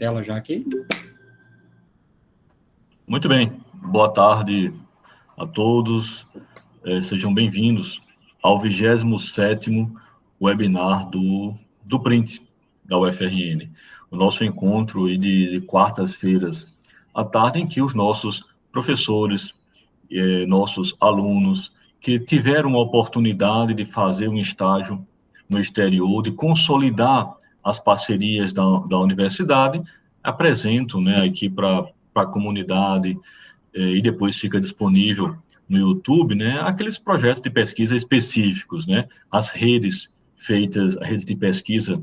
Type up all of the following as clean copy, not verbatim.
Tela já aqui. Muito bem, boa tarde a todos, sejam bem-vindos ao 27º webinar do Print da UFRN, o nosso encontro de quartas-feiras à tarde, em que os nossos professores, nossos alunos que tiveram a oportunidade de fazer um estágio no exterior, de consolidar as parcerias da universidade, apresentam, né, aqui para a comunidade, e depois fica disponível no YouTube, né, aqueles projetos de pesquisa específicos, né, as redes feitas, redes de pesquisa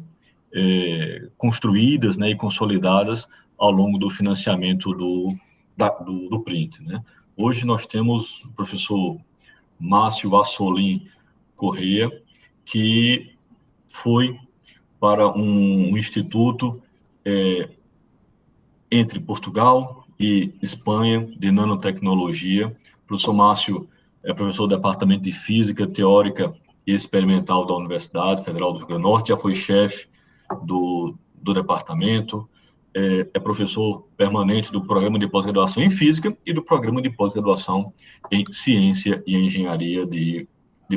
construídas, né, e consolidadas ao longo do financiamento do Print, né. Hoje nós temos o professor Márcio Assolim Corrêa, que foi para um instituto entre Portugal e Espanha de nanotecnologia. O professor Márcio é professor do Departamento de Física Teórica e Experimental da Universidade Federal do Rio Grande do Norte, já foi chefe do departamento, é professor permanente do Programa de Pós-Graduação em Física e do Programa de Pós-Graduação em Ciência e Engenharia de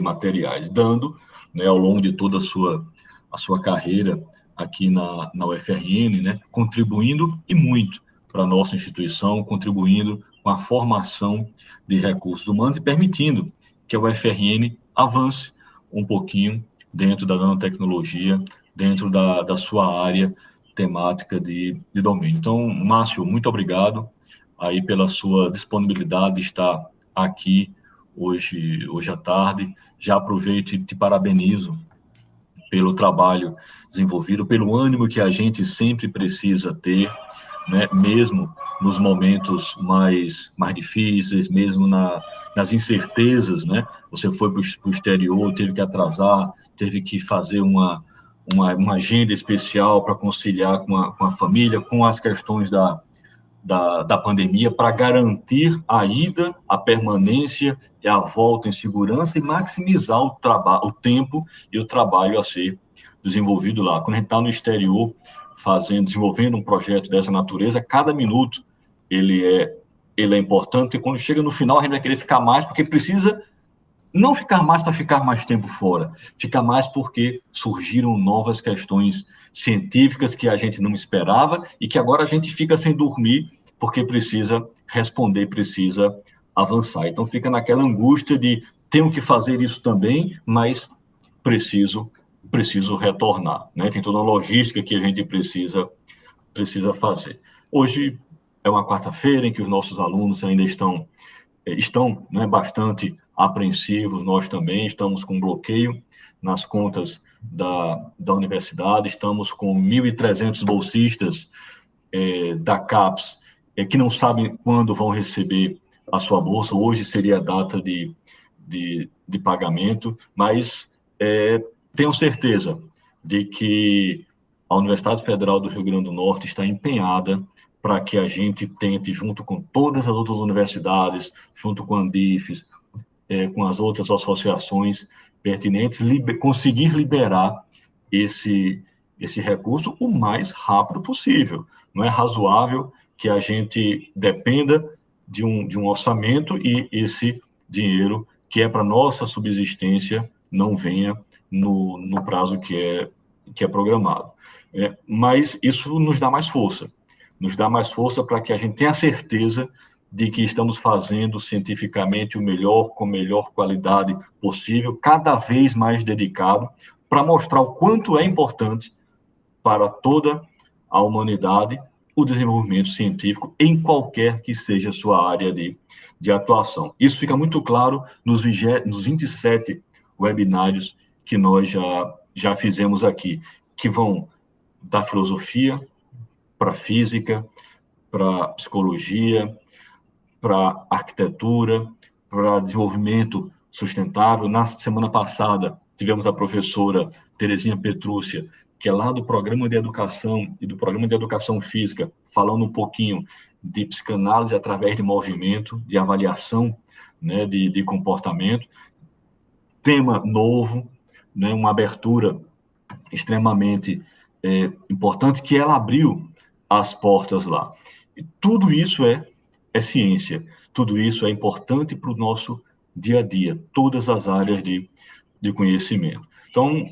Materiais, dando, né, ao longo de toda a sua carreira aqui na UFRN, né, contribuindo e muito para a nossa instituição, contribuindo com a formação de recursos humanos e permitindo que a UFRN avance um pouquinho dentro da nanotecnologia, dentro da sua área temática de domínio. Então, Márcio, muito obrigado aí pela sua disponibilidade de estar aqui hoje à tarde. Já aproveito e te parabenizo pelo trabalho desenvolvido, pelo ânimo que a gente sempre precisa ter, né, mesmo nos momentos mais difíceis, mesmo nas incertezas, né? Você foi para o exterior, teve que atrasar, teve que fazer uma agenda especial para conciliar com a família, com as questões da pandemia, para garantir a ida, a permanência e a volta em segurança e maximizar o tempo e o trabalho a ser desenvolvido lá. Quando a gente está no exterior, desenvolvendo um projeto dessa natureza, cada minuto ele é importante, e quando chega no final a gente vai querer ficar mais, porque precisa não ficar mais para ficar mais tempo fora, ficar mais porque surgiram novas questões científicas que a gente não esperava e que agora a gente fica sem dormir porque precisa responder, precisa avançar. Então fica naquela angústia de tenho que fazer isso também, mas preciso retornar, né? Tem toda uma logística que a gente precisa fazer. Hoje é uma quarta-feira em que os nossos alunos ainda estão, né, bastante apreensivos, nós também estamos com bloqueio nas contas da universidade, estamos com 1.300 bolsistas da CAPES que não sabem quando vão receber a sua bolsa. Hoje seria a data de pagamento, mas tenho certeza de que a Universidade Federal do Rio Grande do Norte está empenhada para que a gente tente, junto com todas as outras universidades, junto com a Andifes, com as outras associações pertinentes, conseguir liberar esse recurso o mais rápido possível. Não é razoável que a gente dependa de um orçamento e esse dinheiro, que é para nossa subsistência, não venha no prazo que é programado. Mas isso nos dá mais força para que a gente tenha certeza de que estamos fazendo cientificamente o melhor, com a melhor qualidade possível, cada vez mais dedicado, para mostrar o quanto é importante para toda a humanidade o desenvolvimento científico em qualquer que seja a sua área de atuação. Isso fica muito claro nos 27 webinários que nós já fizemos aqui, que vão da filosofia para física, para psicologia, para arquitetura, para desenvolvimento sustentável. Na semana passada, tivemos a professora Terezinha Petrúcia, que é lá do Programa de Educação e do Programa de Educação Física, falando um pouquinho de psicanálise através de movimento, de avaliação, né, de comportamento. Tema novo, né, uma abertura extremamente importante, que ela abriu as portas lá. E tudo isso é ciência, tudo isso é importante para o nosso dia a dia, todas as áreas de conhecimento. Então,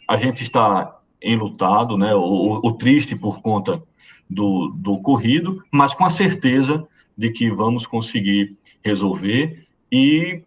a gente está enlutado, né, ou triste por conta do ocorrido, mas com a certeza de que vamos conseguir resolver e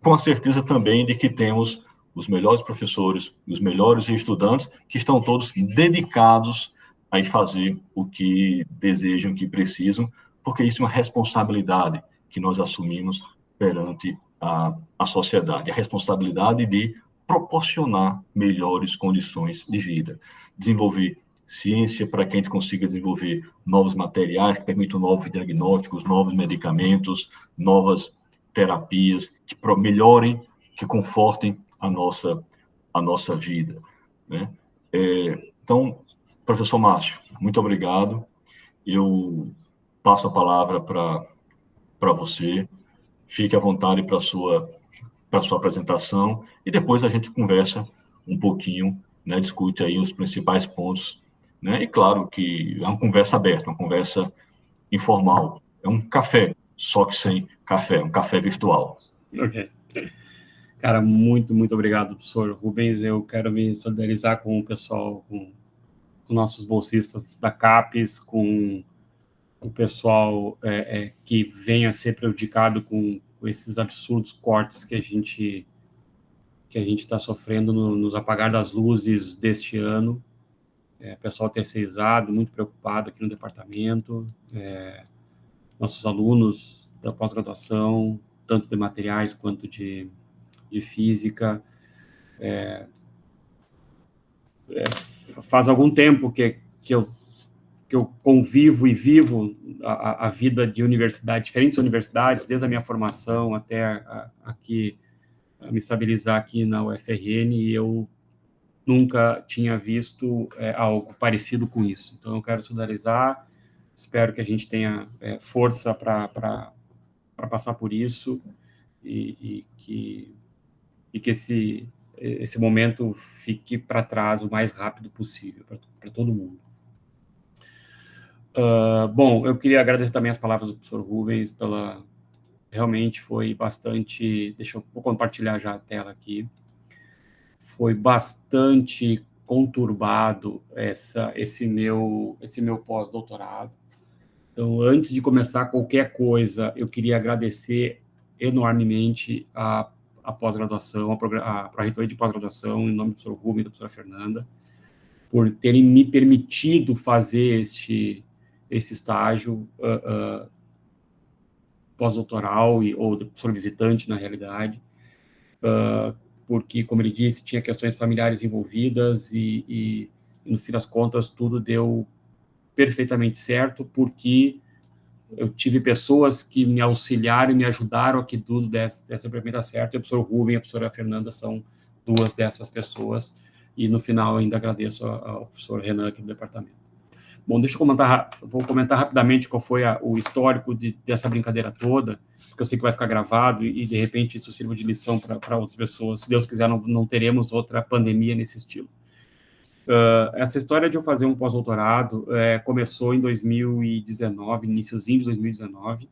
com a certeza também de que temos os melhores professores, os melhores estudantes, que estão todos dedicados a fazer o que desejam, o que precisam, porque isso é uma responsabilidade que nós assumimos perante a sociedade, a responsabilidade de proporcionar melhores condições de vida, desenvolver ciência para que a gente consiga desenvolver novos materiais que permitam novos diagnósticos, novos medicamentos, novas terapias que melhorem, que confortem a nossa vida, né? Então, professor Márcio, muito obrigado. Eu passo a palavra para você. Fique à vontade para a sua apresentação e depois a gente conversa um pouquinho, né, discute aí os principais pontos, né? E claro que é uma conversa aberta, uma conversa informal. É um café, só que sem café, um café virtual. Ok. Cara, muito, muito obrigado, professor Rubens. Eu quero me solidarizar com o pessoal, com nossos bolsistas da CAPES, com o pessoal que vem a ser prejudicado com esses absurdos cortes que a gente está sofrendo nos apagar das luzes deste ano. Pessoal terceirizado, muito preocupado aqui no departamento, nossos alunos da pós-graduação, tanto de materiais quanto de física. Faz algum tempo que eu convivo e vivo a vida de universidade, diferentes universidades, desde a minha formação até aqui, me estabilizar aqui na UFRN, e eu nunca tinha visto algo parecido com isso. Então, eu quero solidarizar, espero que a gente tenha força para passar por isso e que esse momento fique para trás o mais rápido possível para todo mundo. Bom, eu queria agradecer também as palavras do professor Rubens, realmente foi bastante, vou compartilhar já a tela aqui, foi bastante conturbado esse meu pós-doutorado. Então, antes de começar qualquer coisa, eu queria agradecer enormemente a pós-graduação, a Pró-Reitoria de Pós-Graduação, em nome do professor Rubens e da professora Fernanda, por terem me permitido fazer esse estágio pós-doutoral ou de professor visitante, na realidade, porque, como ele disse, tinha questões familiares envolvidas e no fim das contas, tudo deu perfeitamente certo, porque eu tive pessoas que me auxiliaram e me ajudaram a que tudo desse para mim dar certo, e o professor Rubem e a professora Fernanda são duas dessas pessoas, e no final ainda agradeço ao professor Renan aqui do departamento. Bom, vou comentar rapidamente qual foi o histórico dessa brincadeira toda, porque eu sei que vai ficar gravado e de repente isso sirva de lição para outras pessoas. Se Deus quiser, não teremos outra pandemia nesse estilo. Essa história de eu fazer um pós-doutorado começou em 2019, iniciozinho de 2019,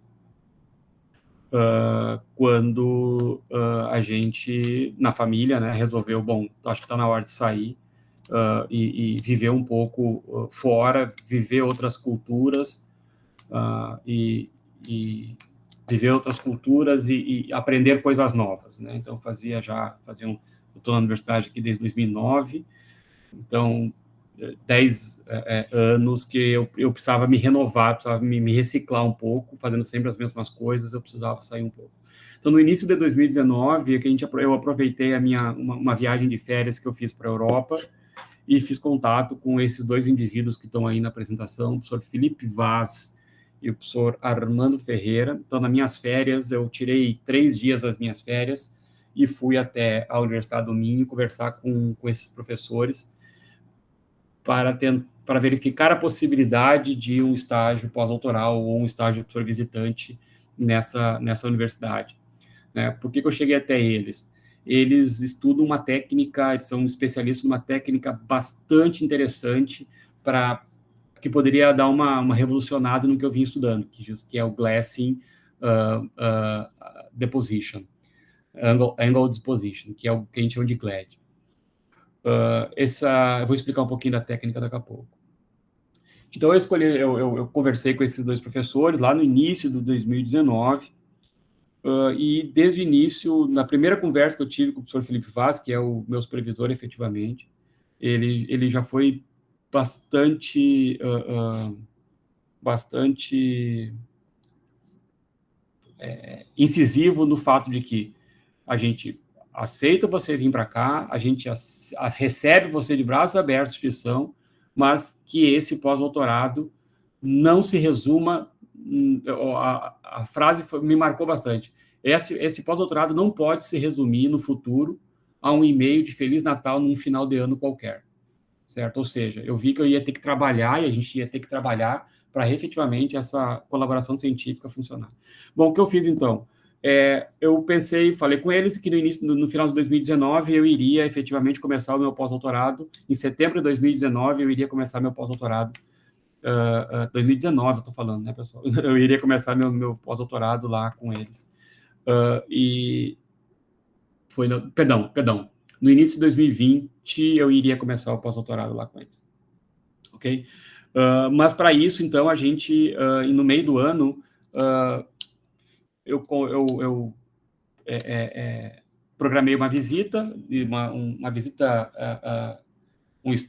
quando a gente, na família, né, resolveu, bom, acho que está na hora de sair e viver um pouco fora, viver outras culturas e viver outras culturas e aprender coisas novas, né? Então, eu estou na universidade aqui desde 2009, então 10 anos que eu precisava me renovar, precisava me reciclar um pouco, fazendo sempre as mesmas coisas, eu precisava sair um pouco. Então, no início de 2019, eu aproveitei uma viagem de férias que eu fiz para a Europa e fiz contato com esses dois indivíduos que estão aí na apresentação, o professor Felipe Vaz e o professor Armando Ferreira. Então, nas minhas férias, eu tirei 3 dias das minhas férias e fui até a Universidade do Minho conversar com esses professores para verificar a possibilidade de um estágio pós-doutoral ou um estágio de professor visitante nessa universidade. Né? Por que eu cheguei até eles? Eles estudam uma técnica, são especialistas numa técnica bastante interessante para que poderia dar uma revolucionada no que eu vim estudando, que é o Glassing Deposition, Angle Deposition, que é o que a gente chama de GLAD. Eu vou explicar um pouquinho da técnica daqui a pouco. Então, eu conversei com esses dois professores lá no início de 2019, e desde o início, na primeira conversa que eu tive com o professor Felipe Vaz, que é o meu supervisor efetivamente, ele já foi bastante incisivo no fato de que a gente aceita você vir para cá, a gente recebe você de braços abertos, instituição, mas que esse pós-doutorado não se resuma. A frase me marcou bastante. Esse pós-doutorado não pode se resumir no futuro a um e-mail de Feliz Natal num final de ano qualquer, certo? Ou seja, eu vi que eu ia ter que trabalhar, e a gente ia ter que trabalhar para efetivamente essa colaboração científica funcionar. Bom, o que eu fiz então? Eu falei com eles que no final de 2019 eu iria efetivamente começar o meu pós-doutorado. Em setembro de 2019 eu iria começar meu pós-doutorado. 2019 eu estou falando, né, pessoal? Eu iria começar meu pós-doutorado lá com eles. Perdão. No início de 2020 eu iria começar o pós-doutorado lá com eles. Ok? Mas para isso, então, a gente, no meio do ano, eu programei uma visita,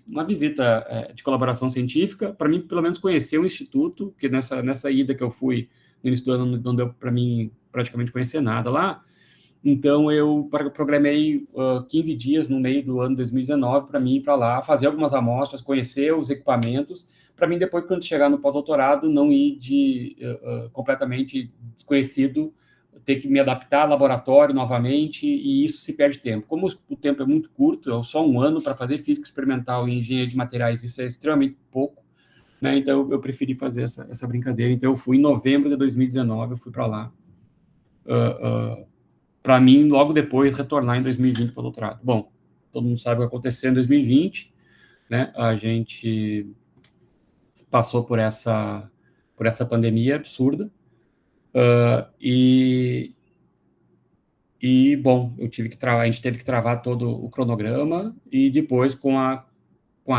uma visita de colaboração científica, para mim, pelo menos, conhecer o Instituto, que nessa ida que eu fui no início do ano, não deu para mim praticamente conhecer nada lá. Então, eu programei 15 dias no meio do ano 2019 para mim ir para lá, fazer algumas amostras, conhecer os equipamentos, para mim, depois, quando chegar no pós-doutorado, não ir completamente desconhecido, ter que me adaptar ao laboratório novamente, e isso se perde tempo. Como o tempo é muito curto, é só um ano para fazer física experimental e engenharia de materiais, isso é extremamente pouco, né? Então, eu preferi fazer essa brincadeira. Então, eu fui em novembro de 2019, eu fui para lá, para mim, logo depois, retornar em 2020 para o doutorado. Bom, todo mundo sabe o que aconteceu em 2020, né? A gente passou por essa pandemia absurda, bom, a gente teve que travar todo o cronograma, e depois, com a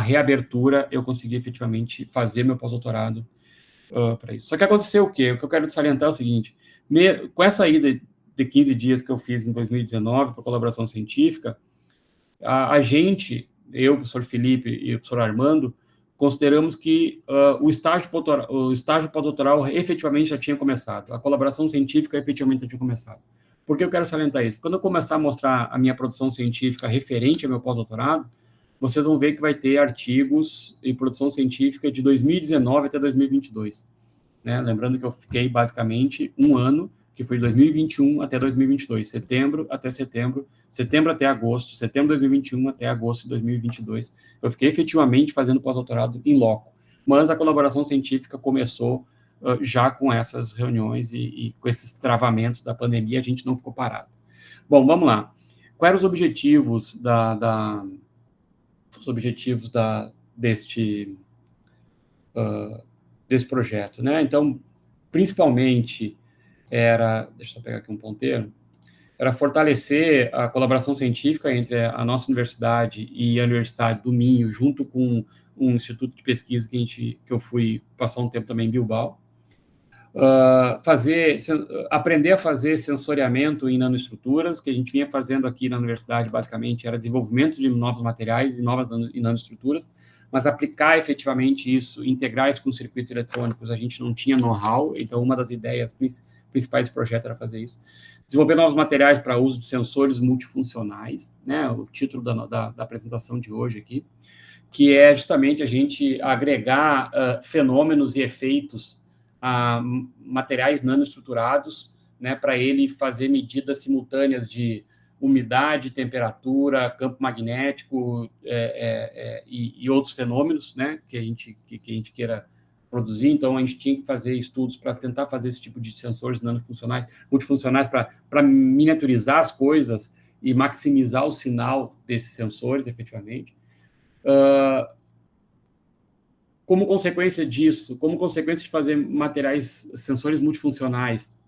reabertura, eu consegui efetivamente fazer meu pós-doutorado para isso. Só que aconteceu o quê? O que eu quero salientar é o seguinte: com essa ida de 15 dias que eu fiz em 2019 para colaboração científica, a gente, eu, o professor Felipe e o professor Armando, consideramos que o estágio pós-doutoral efetivamente já tinha começado, a colaboração científica efetivamente já tinha começado. Por que eu quero salientar isso? Quando eu começar a mostrar a minha produção científica referente ao meu pós-doutorado, vocês vão ver que vai ter artigos em produção científica de 2019 até 2022. Né? Lembrando que eu fiquei basicamente um ano, que foi de 2021 até 2022, setembro até setembro, setembro até agosto, setembro de 2021 até agosto de 2022. Eu fiquei efetivamente fazendo pós-doutorado em loco, mas a colaboração científica começou já com essas reuniões e com esses travamentos da pandemia, a gente não ficou parado. Bom, vamos lá. Quais eram os objetivos desse projeto, né? Então, principalmente, deixa eu pegar aqui um ponteiro, era fortalecer a colaboração científica entre a nossa universidade e a Universidade do Minho, junto com um instituto de pesquisa que eu fui passar um tempo também em Bilbao. Aprender a fazer sensoriamento em nanoestruturas, que a gente vinha fazendo aqui na universidade, basicamente, era desenvolvimento de novos materiais e novas nanoestruturas, mas aplicar efetivamente isso, integrar isso com circuitos eletrônicos, a gente não tinha know-how, então uma das ideias principais do projeto era fazer isso. Desenvolver novos materiais para uso de sensores multifuncionais, né, o título da apresentação de hoje aqui, que é justamente a gente agregar fenômenos e efeitos a materiais nanoestruturados, né, para ele fazer medidas simultâneas de umidade, temperatura, campo magnético e outros fenômenos, né, que a gente queira produzir. Então, a gente tinha que fazer estudos para tentar fazer esse tipo de sensores nanofuncionais, multifuncionais, para miniaturizar as coisas e maximizar o sinal desses sensores, efetivamente. como consequência disso, como consequência de fazer materiais, sensores multifuncionais,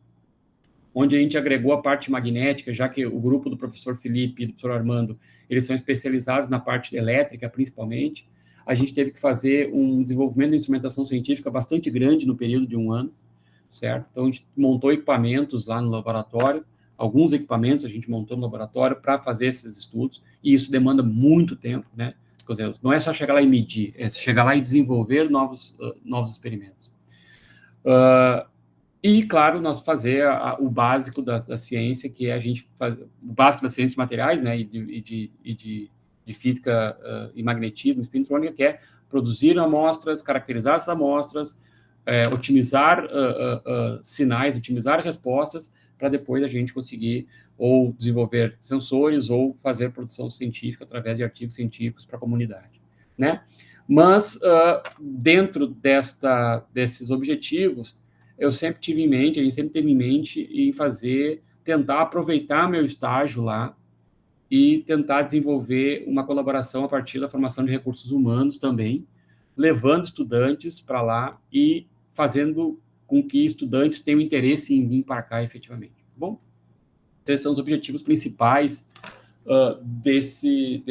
onde a gente agregou a parte magnética, já que o grupo do professor Felipe e do professor Armando, eles são especializados na parte elétrica, principalmente, a gente teve que fazer um desenvolvimento de instrumentação científica bastante grande no período de um ano, certo? Então, a gente montou equipamentos lá no laboratório, alguns equipamentos a gente montou no laboratório para fazer esses estudos, e isso demanda muito tempo, né? Quer dizer, não é só chegar lá e medir, é chegar lá e desenvolver novos experimentos. E, claro, nós fazer o básico da ciência, que é a gente fazer o básico da ciência de materiais, né, e de física e magnetismo, espintrônica, que é produzir amostras, caracterizar essas amostras, otimizar sinais, otimizar respostas, para depois a gente conseguir ou desenvolver sensores ou fazer produção científica através de artigos científicos para a comunidade, né? Mas, dentro desses objetivos, eu sempre tive em mente, a gente sempre teve em mente em tentar aproveitar meu estágio lá e tentar desenvolver uma colaboração a partir da formação de recursos humanos também, levando estudantes para lá e fazendo com que estudantes tenham interesse em vir para cá efetivamente. Bom, esses são os objetivos principais desse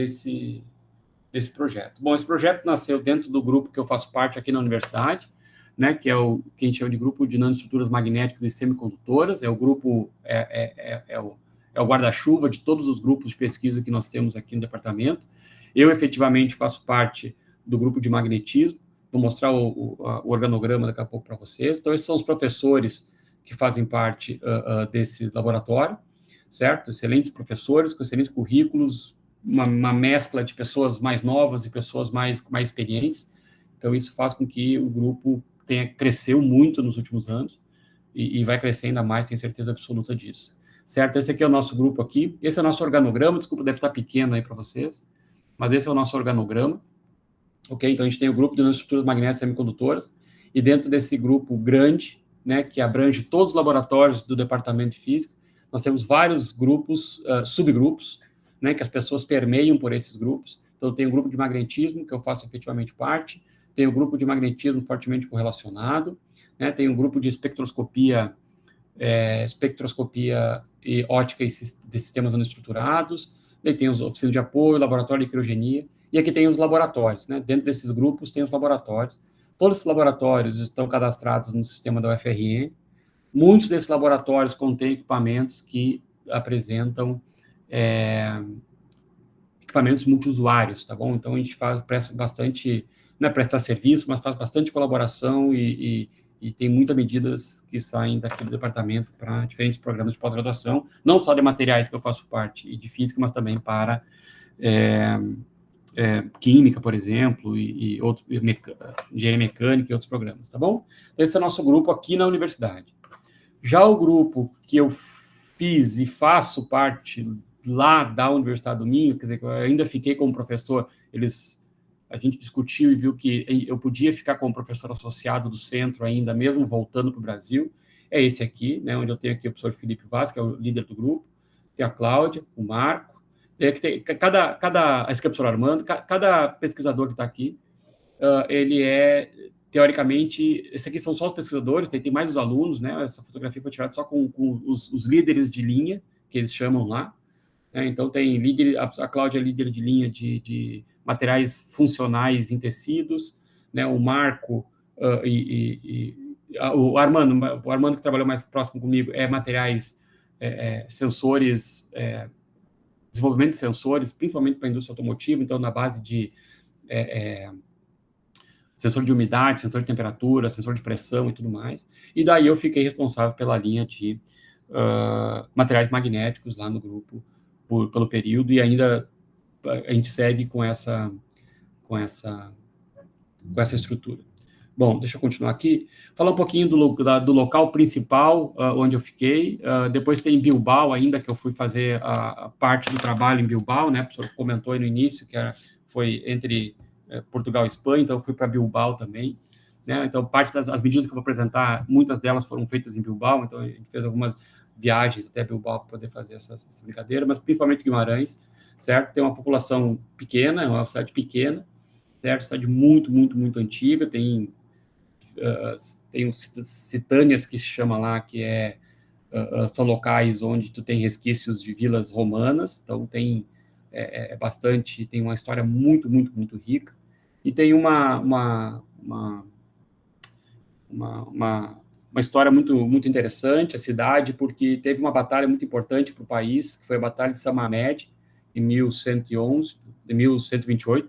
desse projeto. Bom, esse projeto nasceu dentro do grupo que eu faço parte aqui na universidade, né, que é o que a gente chama de grupo de nanoestruturas magnéticas e semicondutoras, é o grupo, é o guarda-chuva de todos os grupos de pesquisa que nós temos aqui no departamento. Eu, efetivamente, faço parte do grupo de magnetismo, vou mostrar o organograma daqui a pouco para vocês. Então, esses são os professores que fazem parte desse laboratório, certo? Excelentes professores, com excelentes currículos, uma mescla de pessoas mais novas e pessoas mais experientes. Então, isso faz com que o grupo cresceu muito nos últimos anos e vai crescer ainda mais, tenho certeza absoluta disso. Certo? Esse aqui é o nosso grupo aqui. Esse é o nosso organograma. Desculpa, deve estar pequeno aí para vocês, mas esse é o nosso organograma. Ok? Então, a gente tem o grupo de nanoestruturas magnéticas semicondutoras, e dentro desse grupo grande, né, que abrange todos os laboratórios do departamento de física, nós temos vários grupos, subgrupos, né, que as pessoas permeiam por esses grupos. Então, tem o grupo de magnetismo, que eu faço efetivamente parte, tem o grupo de magnetismo fortemente correlacionado, né, tem o grupo de espectroscopia e ótica de sistemas nanoestruturados, daí tem os oficinas de apoio, laboratório de criogenia, e aqui tem os laboratórios, né? Dentro desses grupos tem os laboratórios. Todos esses laboratórios estão cadastrados no sistema da UFRN. Muitos desses laboratórios contêm equipamentos que apresentam equipamentos multiusuários, tá bom? Então, a gente presta bastante, não é prestar serviço, mas faz bastante colaboração e tem muitas medidas que saem daqui do departamento para diferentes programas de pós-graduação, não só de materiais que eu faço parte e de física, mas também para química, por exemplo, e engenharia mecânica e outros programas, tá bom? Então, esse é o nosso grupo aqui na universidade. Já o grupo que eu fiz e faço parte lá da Universidade do Minho, quer dizer, que eu ainda fiquei como professor, a gente discutiu e viu que eu podia ficar como professor associado do centro ainda, mesmo voltando para o Brasil, é esse aqui, né, onde eu tenho aqui o professor Felipe Vaz, que é o líder do grupo, tem a Cláudia, o Marco, que tem cada esse que é o professor Armando, cada pesquisador que está aqui, ele teoricamente, esse aqui são só os pesquisadores, tem mais os alunos, né, essa fotografia foi tirada só com os líderes de linha, que eles chamam lá, né, então tem líder, a Cláudia é líder de linha de materiais funcionais em tecidos, né, o Marco o Armando que trabalhou mais próximo comigo, materiais, sensores, desenvolvimento de sensores, principalmente para a indústria automotiva, então na base de sensor de umidade, sensor de temperatura, sensor de pressão e tudo mais. E daí eu fiquei responsável pela linha de materiais magnéticos lá no grupo pelo período, e ainda a gente segue com essa estrutura. Bom, deixa eu continuar aqui. Falar um pouquinho do local principal onde eu fiquei. Depois tem Bilbao ainda, que eu fui fazer a parte do trabalho em Bilbao, né? O professor comentou aí no início que foi entre Portugal e Espanha, então eu fui para Bilbao também, né? Então, parte das medidas que eu vou apresentar, muitas delas foram feitas em Bilbao, então a gente fez algumas viagens até Bilbao para poder fazer essa brincadeira, mas principalmente Guimarães, certo? Tem uma população pequena, é uma cidade pequena, certo? Cidade muito, muito, muito antiga, tem os citâneas que se chama lá, que são locais onde tu tem resquícios de vilas romanas, então tem bastante, tem uma história muito, muito, muito rica, e tem uma história muito, muito interessante, a cidade, porque teve uma batalha muito importante para o país, que foi a Batalha de Samamed, em 1111, de 1128,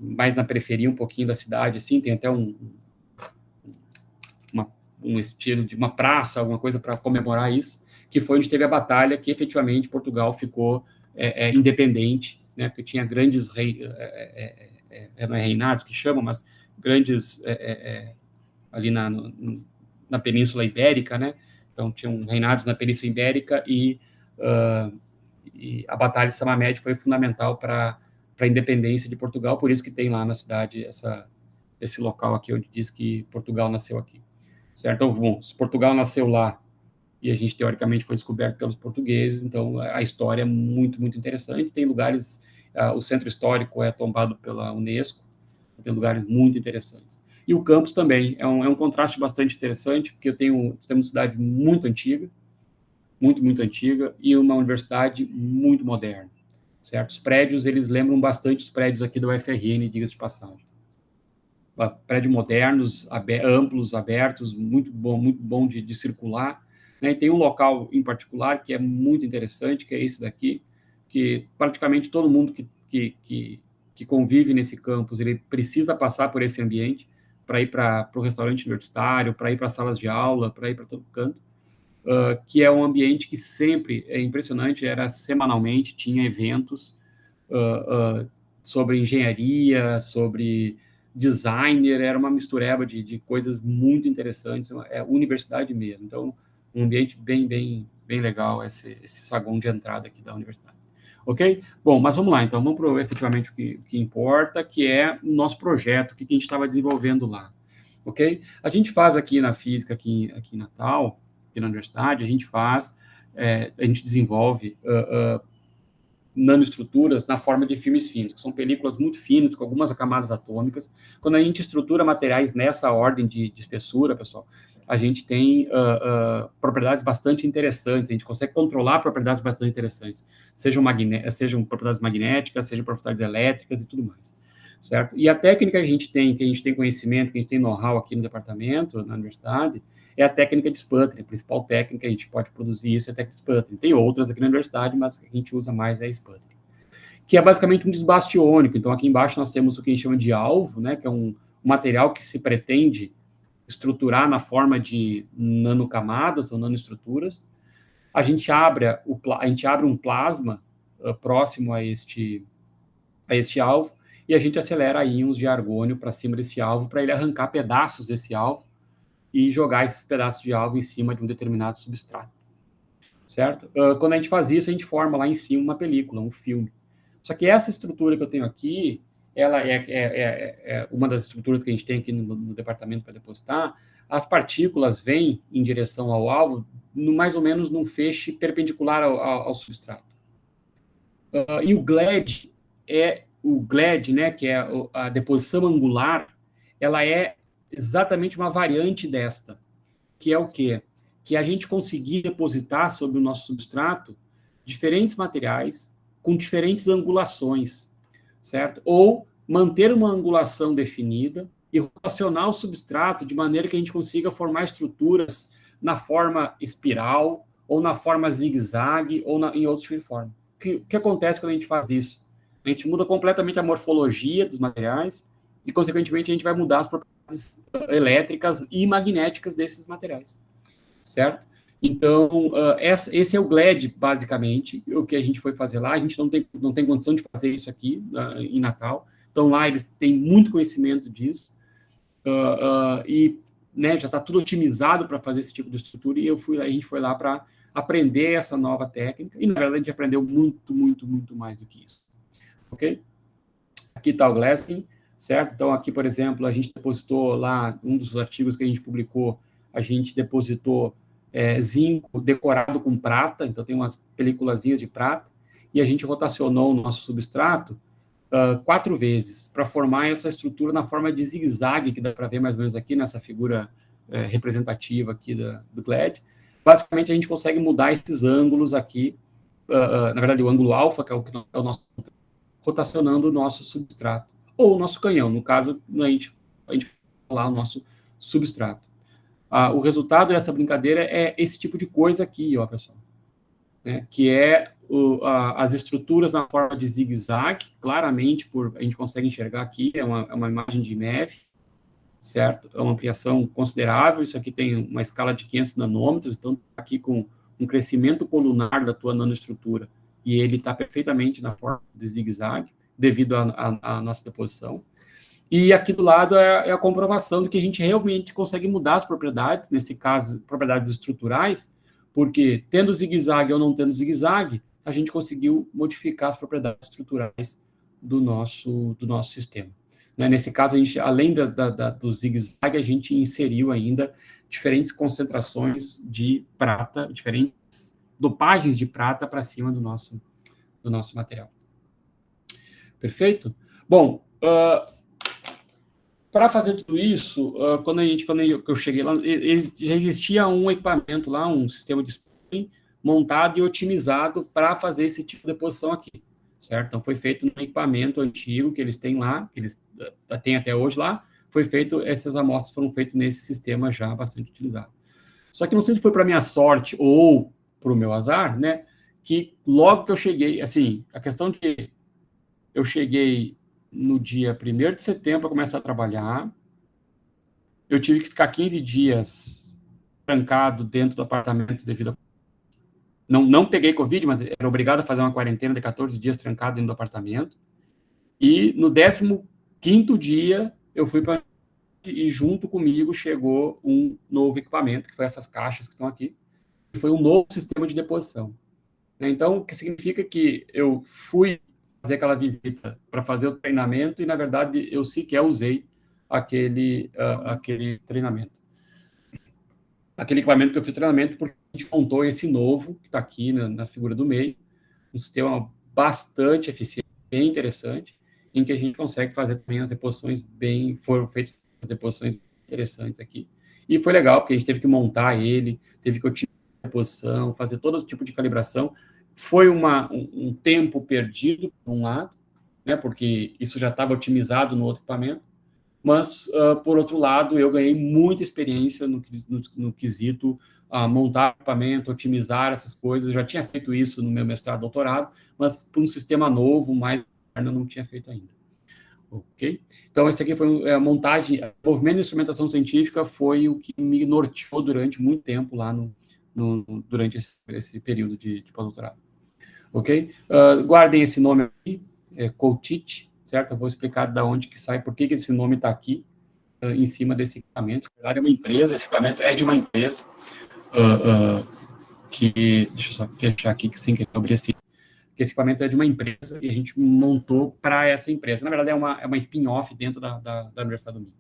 mais na periferia um pouquinho da cidade, assim, tem até um estilo de uma praça, alguma coisa para comemorar isso, que foi onde teve a batalha que efetivamente Portugal ficou independente, né, porque tinha grandes não é reinados que chamam, mas grandes ali na Península Ibérica, né, então tinham reinados na Península Ibérica e a Batalha de Samamed foi fundamental para a independência de Portugal, por isso que tem lá na cidade esse local aqui onde diz que Portugal nasceu aqui. Certo? Então, bom, se Portugal nasceu lá e a gente, teoricamente, foi descoberto pelos portugueses, então a história é muito, muito interessante. Tem lugares, o centro histórico é tombado pela Unesco, tem lugares muito interessantes. E o campus também é um contraste bastante interessante, porque temos uma cidade muito antiga, muito, muito antiga, e uma universidade muito moderna, certo? Os prédios, eles lembram bastante os prédios aqui do UFRN, diga-se de passagem. Prédios modernos, amplos, abertos, muito bom de circular, né? E tem um local em particular que é muito interessante, que é esse daqui, que praticamente todo mundo que convive nesse campus, ele precisa passar por esse ambiente para ir para o restaurante universitário, para ir para salas de aula, para ir para todo canto, que é um ambiente que sempre, é impressionante, era semanalmente, tinha eventos sobre engenharia, sobre designer, era uma mistureba de coisas muito interessantes, é universidade mesmo. Então, um ambiente bem, bem, bem legal, esse saguão de entrada aqui da universidade. Ok? Bom, mas vamos lá, então, vamos para efetivamente o que importa, que é o nosso projeto, o que a gente estava desenvolvendo lá. Ok? A gente faz aqui na física, aqui em Natal, aqui na universidade, a gente desenvolve nanoestruturas na forma de filmes finos, que são películas muito finas, com algumas camadas atômicas. Quando a gente estrutura materiais nessa ordem de espessura, pessoal, a gente tem propriedades bastante interessantes, a gente consegue controlar propriedades bastante interessantes, sejam propriedades magnéticas, sejam propriedades elétricas e tudo mais, certo? E a técnica que a gente tem conhecimento, que a gente tem know-how aqui no departamento, na universidade, é a técnica de sputtering, a principal técnica que a gente pode produzir isso é a técnica de sputtering. Tem outras aqui na universidade, mas a gente usa mais a sputtering, que é basicamente um desbaste iônico. Então, aqui embaixo nós temos o que a gente chama de alvo, né, que é um material que se pretende estruturar na forma de nanocamadas ou nanoestruturas. A gente abre um plasma próximo a este alvo e a gente acelera íons de argônio para cima desse alvo para ele arrancar pedaços desse alvo e jogar esses pedaços de alvo em cima de um determinado substrato, certo? Quando a gente faz isso, a gente forma lá em cima uma película, um filme. Só que essa estrutura que eu tenho aqui, ela é uma das estruturas que a gente tem aqui no departamento para depositar. As partículas vêm em direção ao alvo, mais ou menos num feixe perpendicular ao substrato. E o GLAD, né, que é a deposição angular, ela é exatamente uma variante desta, que é o quê? Que a gente conseguir depositar sobre o nosso substrato diferentes materiais com diferentes angulações, certo? Ou manter uma angulação definida e rotacionar o substrato de maneira que a gente consiga formar estruturas na forma espiral, ou na forma zigue-zague, ou em outro tipo de forma. O que acontece quando a gente faz isso? A gente muda completamente a morfologia dos materiais e, consequentemente, a gente vai mudar as propriedades elétricas e magnéticas desses materiais, certo? Então, esse é o GLAD, basicamente, o que a gente foi fazer lá. A gente não tem condição de fazer isso aqui em Natal. Então, lá eles têm muito conhecimento disso. E né, já está tudo otimizado para fazer esse tipo de estrutura. E a gente foi lá para aprender essa nova técnica. E, na verdade, a gente aprendeu muito, muito, muito mais do que isso. Ok? Aqui está o glassing, certo? Então, aqui, por exemplo, a gente depositou lá, um dos artigos que a gente publicou, a gente depositou zinco decorado com prata, então tem umas peliculazinhas de prata, e a gente rotacionou o nosso substrato 4 vezes para formar essa estrutura na forma de zigue-zague, que dá para ver mais ou menos aqui nessa figura representativa aqui do GLAD. Basicamente, a gente consegue mudar esses ângulos aqui, na verdade, o ângulo alfa, que é o nosso, rotacionando o nosso substrato, ou o nosso canhão, no caso, a gente lá o nosso substrato. O resultado dessa brincadeira é esse tipo de coisa aqui, ó, pessoal, né, que é as estruturas na forma de zigue-zague, claramente, a gente consegue enxergar aqui, é uma imagem de MEV, certo? É uma ampliação considerável, isso aqui tem uma escala de 500 nanômetros, então aqui com um crescimento colunar da tua nanoestrutura, e ele está perfeitamente na forma de zigue-zague, devido à nossa deposição. E aqui do lado é a comprovação de que a gente realmente consegue mudar as propriedades, nesse caso, propriedades estruturais, porque tendo zigue-zague ou não tendo zigue-zague, a gente conseguiu modificar as propriedades estruturais do nosso sistema. Né? Nesse caso, a gente, além do zigue-zague, a gente inseriu ainda diferentes concentrações de prata, diferentes dopagens de prata para cima do nosso material. Perfeito? Bom, para fazer tudo isso, quando eu cheguei lá, já existia um equipamento lá, um sistema de spin montado e otimizado para fazer esse tipo de deposição aqui, certo? Então, foi feito num equipamento antigo que eles têm lá, que eles têm até hoje lá, essas amostras foram feitas nesse sistema já bastante utilizado. Só que não sei se foi para minha sorte ou para o meu azar, né, que logo que eu cheguei, assim, a questão de que eu cheguei no dia 1º de setembro para começar a trabalhar, eu tive que ficar 15 dias trancado dentro do apartamento devido a... Não peguei Covid, mas era obrigado a fazer uma quarentena de 14 dias trancado dentro do apartamento. E no 15º dia, eu fui para... E junto comigo chegou um novo equipamento, que foi essas caixas que estão aqui, que foi um novo sistema de deposição. Então, o que significa que eu fui fazer aquela visita para fazer o treinamento e, na verdade, eu sequer usei aquele treinamento. Aquele equipamento que eu fiz treinamento, porque a gente montou esse novo, que está aqui na figura do meio, um sistema bastante eficiente, bem interessante, em que a gente consegue fazer também as deposições foram feitas as deposições interessantes aqui. E foi legal, porque a gente teve que montar ele, teve que otimizar a deposição, fazer todo tipo de calibração. Foi um tempo perdido, por um lado, né, porque isso já estava otimizado no outro equipamento, mas, por outro lado, eu ganhei muita experiência no quesito montar equipamento, otimizar essas coisas. Eu já tinha feito isso no meu mestrado e doutorado, mas por um sistema novo, mais moderno, eu não tinha feito ainda. Ok? Então, esse aqui foi a montagem, o desenvolvimento de instrumentação científica foi o que me norteou durante muito tempo lá durante esse período de pós-doutorado. Ok? Guardem esse nome aqui, Coatite, certo? Eu vou explicar de onde que sai, por que esse nome está aqui, em cima desse equipamento. Na verdade, é uma empresa, esse equipamento é de uma empresa, deixa eu só fechar aqui, que sem querer eu abri esse equipamento é de uma empresa e a gente montou para essa empresa. Na verdade, é uma spin-off dentro da Universidade do Minho.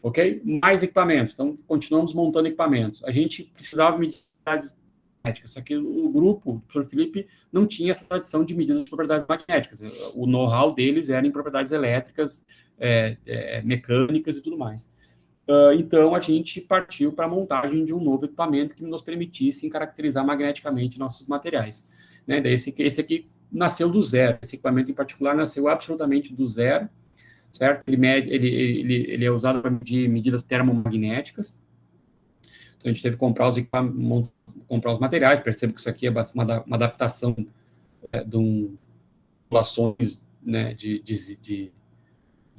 Ok? Mais equipamentos. Então, continuamos montando equipamentos. A gente precisava medir propriedades magnéticas, só que o grupo, o professor Felipe, não tinha essa tradição de medida de propriedades magnéticas. O know-how deles era em propriedades elétricas, mecânicas e tudo mais. Então, a gente partiu para a montagem de um novo equipamento que nos permitisse caracterizar magneticamente nossos materiais. Né? Daí esse aqui nasceu do zero. Esse equipamento, em particular, nasceu absolutamente do zero, certo? Ele é usado para medir medidas termomagnéticas. Então, a gente teve que comprar os materiais. Percebo que isso aqui é uma adaptação de populações, né, de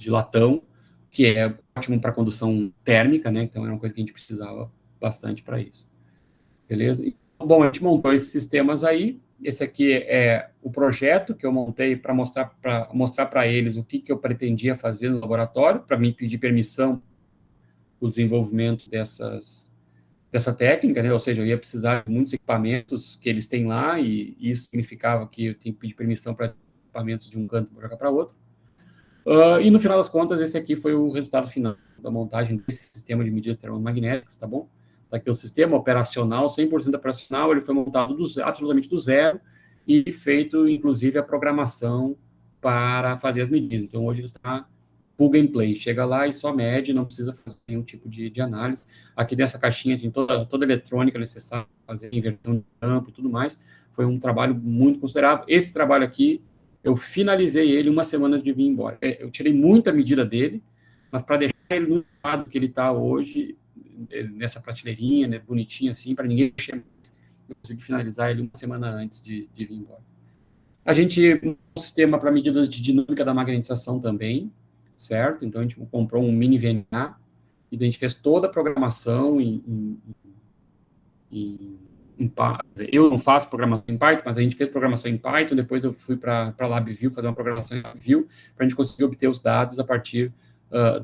latão, que é ótimo para condução térmica, né? Então, era uma coisa que a gente precisava bastante para isso. Beleza? Então, bom, a gente montou esses sistemas aí. Esse aqui é o projeto que eu montei para mostrar para eles o que eu pretendia fazer no laboratório, para me pedir permissão para o desenvolvimento dessa técnica, né? Ou seja, eu ia precisar de muitos equipamentos que eles têm lá, e isso significava que eu tinha que pedir permissão para equipamentos de um canto para jogar para outro. E, no final das contas, esse aqui foi o resultado final da montagem desse sistema de medidas termomagnéticas, tá bom? Tá aqui o sistema operacional, 100% operacional, ele foi montado absolutamente do zero e feito, inclusive, a programação para fazer as medidas. Então, hoje ele está plug and play, chega lá e só mede, não precisa fazer nenhum tipo de análise. Aqui dessa caixinha tem toda a eletrônica necessária para fazer inversão de campo e tudo mais. Foi um trabalho muito considerável. Esse trabalho aqui, eu finalizei ele uma semana de vir embora. Eu tirei muita medida dele, mas para deixar ele no estado que ele está hoje, nessa prateleirinha, né, bonitinho assim, para ninguém mexer, eu consegui finalizar ele uma semana antes de vir embora. A gente tem um sistema para medidas de dinâmica da magnetização também, certo? Então, a gente comprou um mini VNA e a gente fez toda a programação eu não faço programação em Python, mas a gente fez programação em Python, depois eu fui para LabVIEW fazer uma programação em LabVIEW, para a gente conseguir obter os dados a partir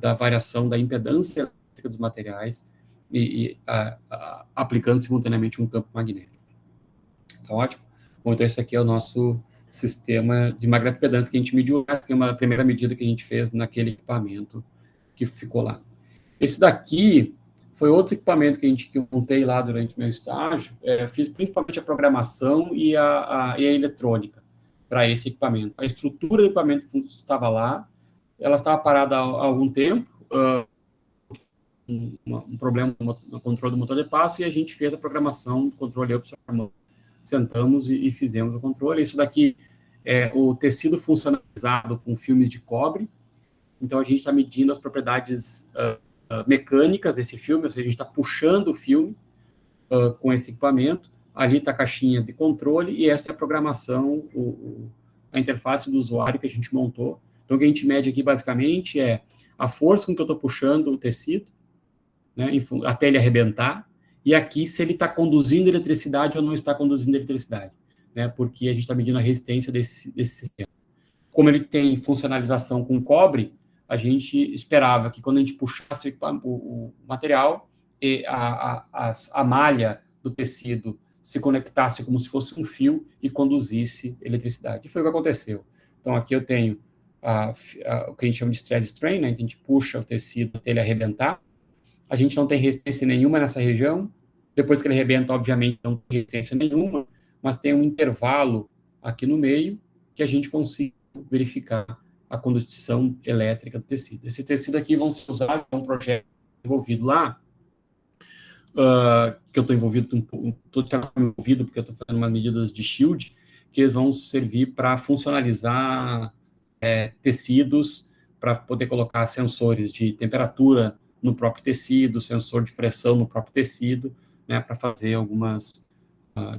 da variação da impedância elétrica dos materiais e aplicando simultaneamente um campo magnético. Tá ótimo? Bom, então esse aqui é o nosso sistema de magnetopedância que a gente mediu, que é uma primeira medida que a gente fez naquele equipamento que ficou lá. Esse daqui foi outro equipamento que eu montei lá durante o meu estágio, fiz principalmente a programação e a eletrônica para esse equipamento. A estrutura do equipamento estava lá, ela estava parada há algum tempo, um problema no controle do motor de passo, e a gente fez a programação do controle opcional. Sentamos e fizemos o controle. Isso daqui é o tecido funcionalizado com filmes de cobre. Então, a gente está medindo as propriedades mecânicas desse filme, ou seja, a gente está puxando o filme com esse equipamento. Ali está a caixinha de controle e essa é a programação, a interface do usuário que a gente montou. Então, o que a gente mede aqui, basicamente, é a força com que eu estou puxando o tecido, né, até ele arrebentar, e aqui se ele está conduzindo eletricidade ou não está conduzindo eletricidade, né, porque a gente está medindo a resistência desse sistema. Como ele tem funcionalização com cobre, a gente esperava que quando a gente puxasse o material, a malha do tecido se conectasse como se fosse um fio e conduzisse eletricidade. E foi o que aconteceu. Então, aqui eu tenho o que a gente chama de stress strain, né? A gente puxa o tecido até ele arrebentar. A gente não tem resistência nenhuma nessa região. Depois que ele arrebenta, obviamente, não tem resistência nenhuma, mas tem um intervalo aqui no meio que a gente consegue verificar a condução elétrica do tecido. Esse tecido aqui vão ser usados em um projeto envolvido lá, que eu estou envolvido, estou envolvido porque eu estou fazendo umas medidas de shield, que eles vão servir para funcionalizar tecidos, para poder colocar sensores de temperatura no próprio tecido, sensor de pressão no próprio tecido, né, para fazer algumas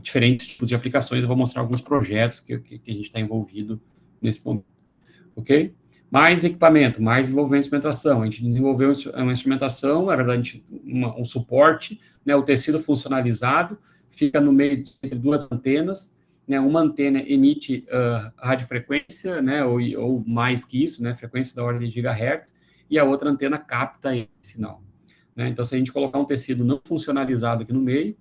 diferentes tipos de aplicações. Eu vou mostrar alguns projetos que a gente está envolvido nesse momento. Ok? Mais equipamento, mais desenvolvimento de instrumentação. A gente desenvolveu uma instrumentação, na verdade, um suporte, né, o tecido funcionalizado, fica no meio entre duas antenas, né, uma antena emite radiofrequência, né, ou mais que isso, né, frequência da ordem de gigahertz, e a outra antena capta esse sinal. Né? Então, se a gente colocar um tecido não funcionalizado aqui no meio,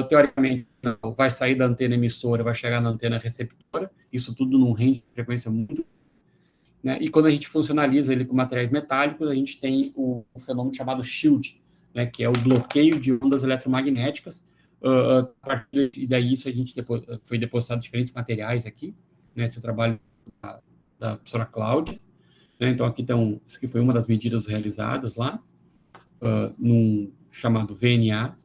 teoricamente, vai sair da antena emissora, vai chegar na antena receptora, isso tudo num range de frequência muito, né? E quando a gente funcionaliza ele com materiais metálicos, a gente tem o fenômeno chamado shield, né, que é o bloqueio de ondas eletromagnéticas. A partir daí, isso a gente foi depositado diferentes materiais aqui, né, esse trabalho da professora Cláudia. Né, então, aqui estão, isso aqui foi uma das medidas realizadas lá, num chamado VNA,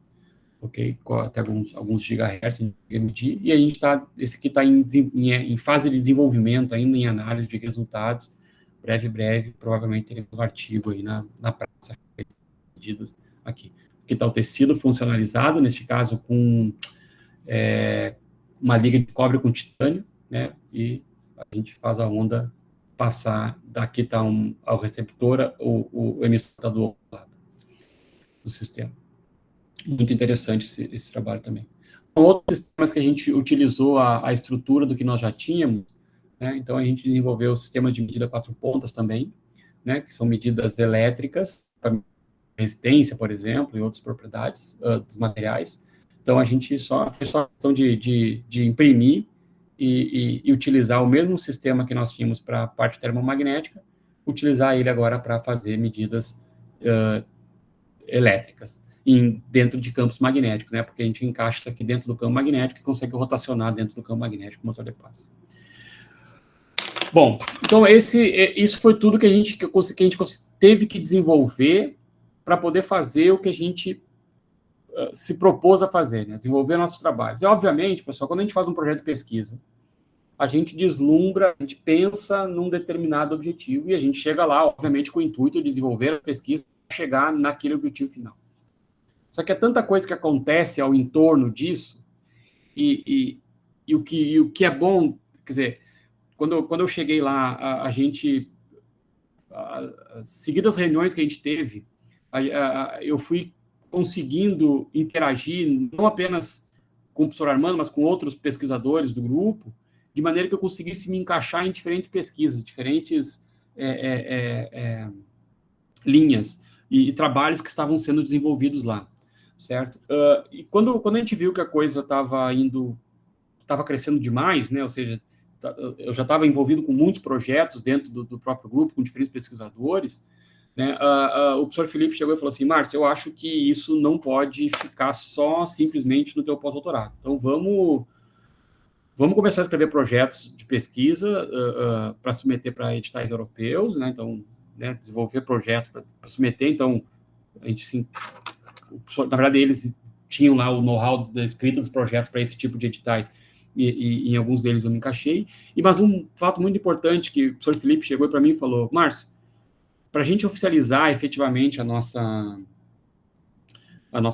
ok? Até alguns gigahertz a gente medir, e a gente está, esse aqui está em fase de desenvolvimento, ainda em análise de resultados, breve, provavelmente teremos um artigo aí na praça, medidas aqui. Aqui está o tecido funcionalizado, neste caso com uma liga de cobre com titânio, né, e a gente faz a onda passar, daqui está ao receptor, o emissor está do outro lado do sistema. Muito interessante esse trabalho também. Outros sistemas que a gente utilizou a estrutura do que nós já tínhamos, né? Então, a gente desenvolveu o sistema de medida 4 pontas também, né? Que são medidas elétricas, para resistência, por exemplo, e outras propriedades dos materiais. Então, a gente fez só a questão de imprimir e utilizar o mesmo sistema que nós tínhamos para a parte termomagnética, utilizar ele agora para fazer medidas elétricas dentro de campos magnéticos, né? Porque a gente encaixa isso aqui dentro do campo magnético e consegue rotacionar dentro do campo magnético o motor de passo. Bom, então isso foi tudo que a gente teve que desenvolver para poder fazer o que a gente se propôs a fazer, né? Desenvolver nossos trabalhos. E, obviamente, pessoal, quando a gente faz um projeto de pesquisa, a gente deslumbra, a gente pensa num determinado objetivo e a gente chega lá, obviamente, com o intuito de desenvolver a pesquisa para chegar naquele objetivo final. Só que é tanta coisa que acontece ao entorno disso e o que é bom, quer dizer, quando eu cheguei lá, a gente, seguidas as reuniões que a gente teve, eu fui conseguindo interagir não apenas com o professor Armando, mas com outros pesquisadores do grupo, de maneira que eu conseguisse me encaixar em diferentes pesquisas, diferentes linhas e trabalhos que estavam sendo desenvolvidos lá, certo? E quando a gente viu que a coisa estava crescendo demais, né? Ou seja, eu já estava envolvido com muitos projetos dentro do próprio grupo, com diferentes pesquisadores, né? O professor Felipe chegou e falou assim: Márcio, eu acho que isso não pode ficar só simplesmente no teu pós-doutorado. Então, vamos começar a escrever projetos de pesquisa para submeter para editais europeus, né? Então, né, desenvolver projetos para submeter. Então, a gente, na verdade, eles tinham lá o know-how da escrita dos projetos para esse tipo de editais, e em alguns deles eu me encaixei. Mas um fato muito importante que o professor Felipe chegou para mim e falou: Márcio, para a gente oficializar efetivamente a nossa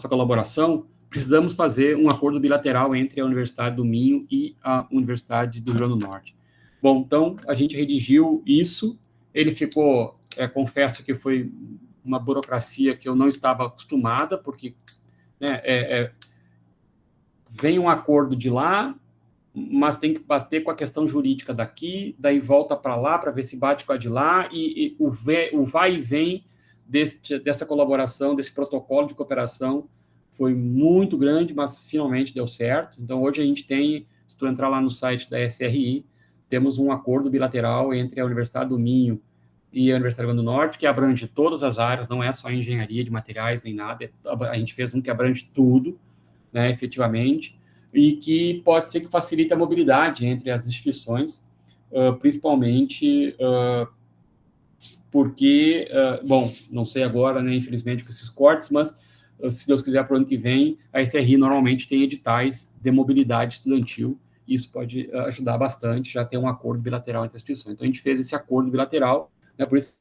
colaboração, precisamos fazer um acordo bilateral entre a Universidade do Minho e a Universidade do Rio Grande do Norte. Bom, então, a gente redigiu isso, ele ficou, confesso que foi uma burocracia que eu não estava acostumada, porque né, vem um acordo de lá, mas tem que bater com a questão jurídica daqui, daí volta para lá para ver se bate com a de lá, e o vai e vem dessa colaboração, desse protocolo de cooperação, foi muito grande, mas finalmente deu certo. Então, hoje a gente tem, se tu entrar lá no site da SRI, temos um acordo bilateral entre a Universidade do Minho e a Universidade do Rio Grande do Norte, que abrange todas as áreas, não é só engenharia de materiais nem nada, a gente fez um que abrange tudo, né, efetivamente, e que pode ser que facilite a mobilidade entre as instituições, principalmente porque, bom, não sei agora, né, infelizmente, com esses cortes, mas se Deus quiser, para o ano que vem, a SRI normalmente tem editais de mobilidade estudantil, e isso pode ajudar bastante, já ter um acordo bilateral entre as instituições. Então, a gente fez esse acordo bilateral, né, por isso,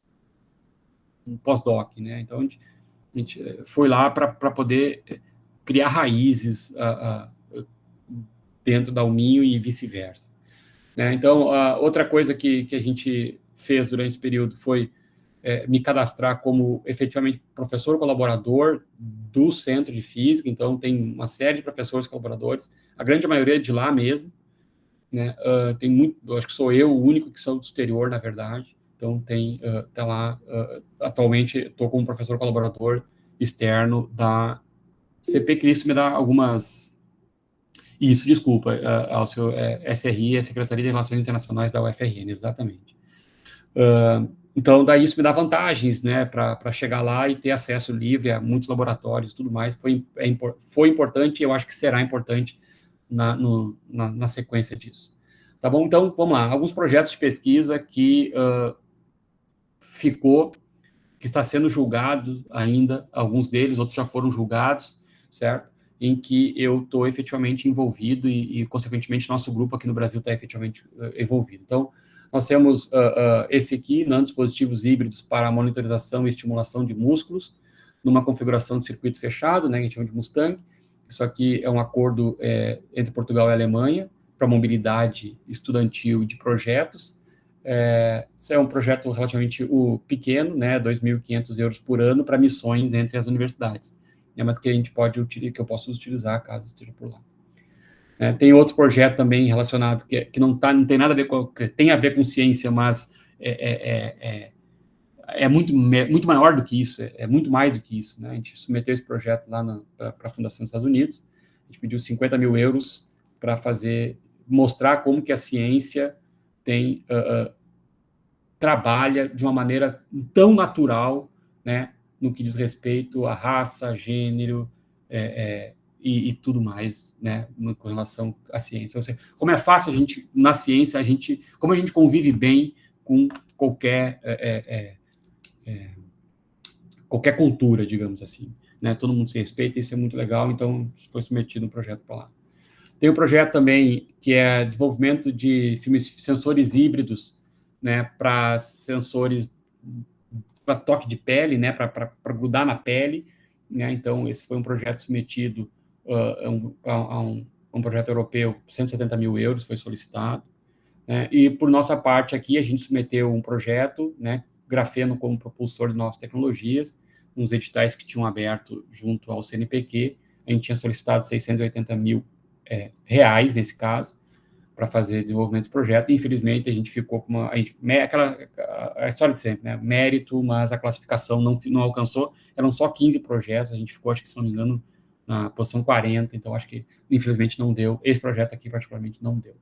um pós-doc, né, então a gente foi lá para poder criar raízes dentro da Uminho e vice-versa. Né? Então, outra coisa que a gente fez durante esse período foi me cadastrar como efetivamente professor colaborador do Centro de Física, então tem uma série de professores colaboradores, a grande maioria é de lá mesmo, né? Tem muito, eu acho que sou eu o único que sou do exterior, na verdade, então tá lá, atualmente estou como professor colaborador externo da CP Cristo, me dá algumas... Isso, desculpa, Alcio, SRI é Secretaria de Relações Internacionais da UFRN, exatamente. Então, daí isso me dá vantagens, né, para chegar lá e ter acesso livre a muitos laboratórios e tudo mais. Foi importante e eu acho que será importante na sequência disso. Tá bom? Então, vamos lá. Alguns projetos de pesquisa que está sendo julgado ainda, alguns deles, outros já foram julgados, certo? Em que eu estou efetivamente envolvido e, consequentemente, nosso grupo aqui no Brasil está efetivamente envolvido. Então, nós temos esse aqui, nanodispositivos híbridos para monitorização e estimulação de músculos, numa configuração de circuito fechado, né, que a gente chama de Mustang. Isso aqui é um acordo entre Portugal e Alemanha para mobilidade estudantil de projetos. Esse é um projeto relativamente pequeno, né, 2.500 euros por ano para missões entre as universidades, né, mas que a gente que eu posso utilizar caso esteja por lá. Tem outro projeto também relacionado que não tem nada a ver tem a ver com ciência, mas é muito maior do que isso, é muito mais do que isso, né? A gente submeteu esse projeto lá para a Fundação dos Estados Unidos, a gente pediu 50 mil euros para mostrar como que a ciência trabalha de uma maneira tão natural, né, no que diz respeito à raça, gênero, e tudo mais, né, com relação à ciência. Ou seja, como é fácil na ciência, como a gente convive bem com qualquer cultura, digamos assim, né? Todo mundo se respeita, isso é muito legal, então foi submetido um projeto para lá. Tem um projeto também que é desenvolvimento de sensores híbridos, né, para sensores para toque de pele, né, para grudar na pele, né? Então esse foi um projeto submetido a um projeto europeu, 170 mil euros foi solicitado, né? E por nossa parte aqui a gente submeteu um projeto, né, grafeno como propulsor de novas tecnologias, uns editais que tinham aberto junto ao CNPq, a gente tinha solicitado 680 mil reais nesse caso, para fazer desenvolvimento desse projeto, e infelizmente a gente ficou com a história de sempre, né? Mérito, mas a classificação não alcançou, eram só 15 projetos, a gente ficou, acho que, se não me engano, na posição 40, então acho que, infelizmente, não deu, esse projeto aqui, particularmente, não deu,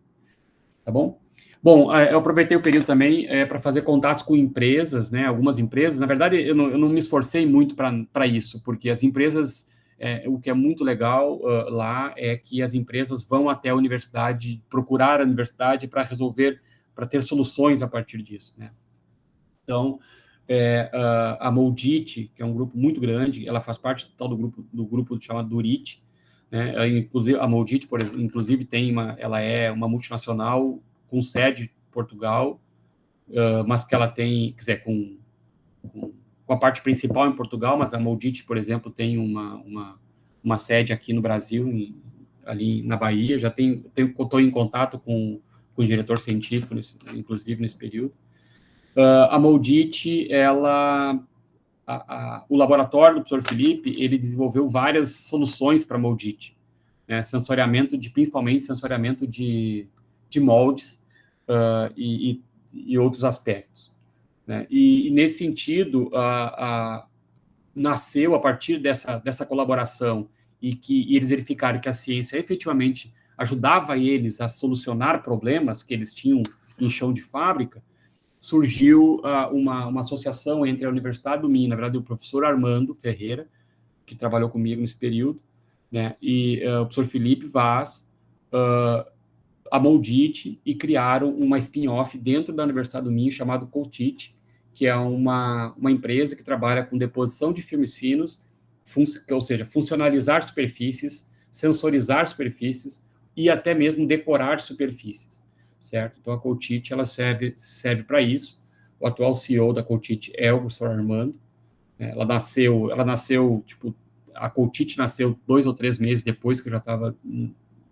tá bom? Bom, eu aproveitei o período também para fazer contatos com empresas, né? Algumas empresas, na verdade, eu não me esforcei muito para isso, porque as empresas... o que é muito legal lá é que as empresas vão até a universidade, procurar a universidade para ter soluções a partir disso, né? Então, a Moldit, que é um grupo muito grande, ela faz parte do grupo chamado Durit, né? Inclusive, a Moldit, por exemplo, inclusive ela é uma multinacional com sede em Portugal, mas que ela tem, quer dizer, com a parte principal em Portugal, mas a Moldit, por exemplo, tem uma sede aqui no Brasil, ali na Bahia. Estou em contato com o diretor científico, inclusive, nesse período. A Moldit, o laboratório do professor Felipe, ele desenvolveu várias soluções para a Moldit, né? Principalmente sensoriamento de moldes e outros aspectos, né? E nesse sentido, nasceu a partir dessa colaboração e eles verificaram que a ciência efetivamente ajudava eles a solucionar problemas que eles tinham em chão de fábrica, surgiu uma associação entre a Universidade do Minho, na verdade, o professor Armando Ferreira, que trabalhou comigo nesse período, né, e o professor Felipe Vaz, a Moldit, e criaram uma spin-off dentro da Universidade do Minho, chamado Coltit, que é uma empresa que trabalha com deposição de filmes finos, ou seja, funcionalizar superfícies, sensorizar superfícies e até mesmo decorar superfícies, certo? Então, a Coltit, ela serve para isso. O atual CEO da Coltit é o professor Armando. Ela nasceu, tipo, a Coltit nasceu 2 ou 3 meses depois que eu já estava,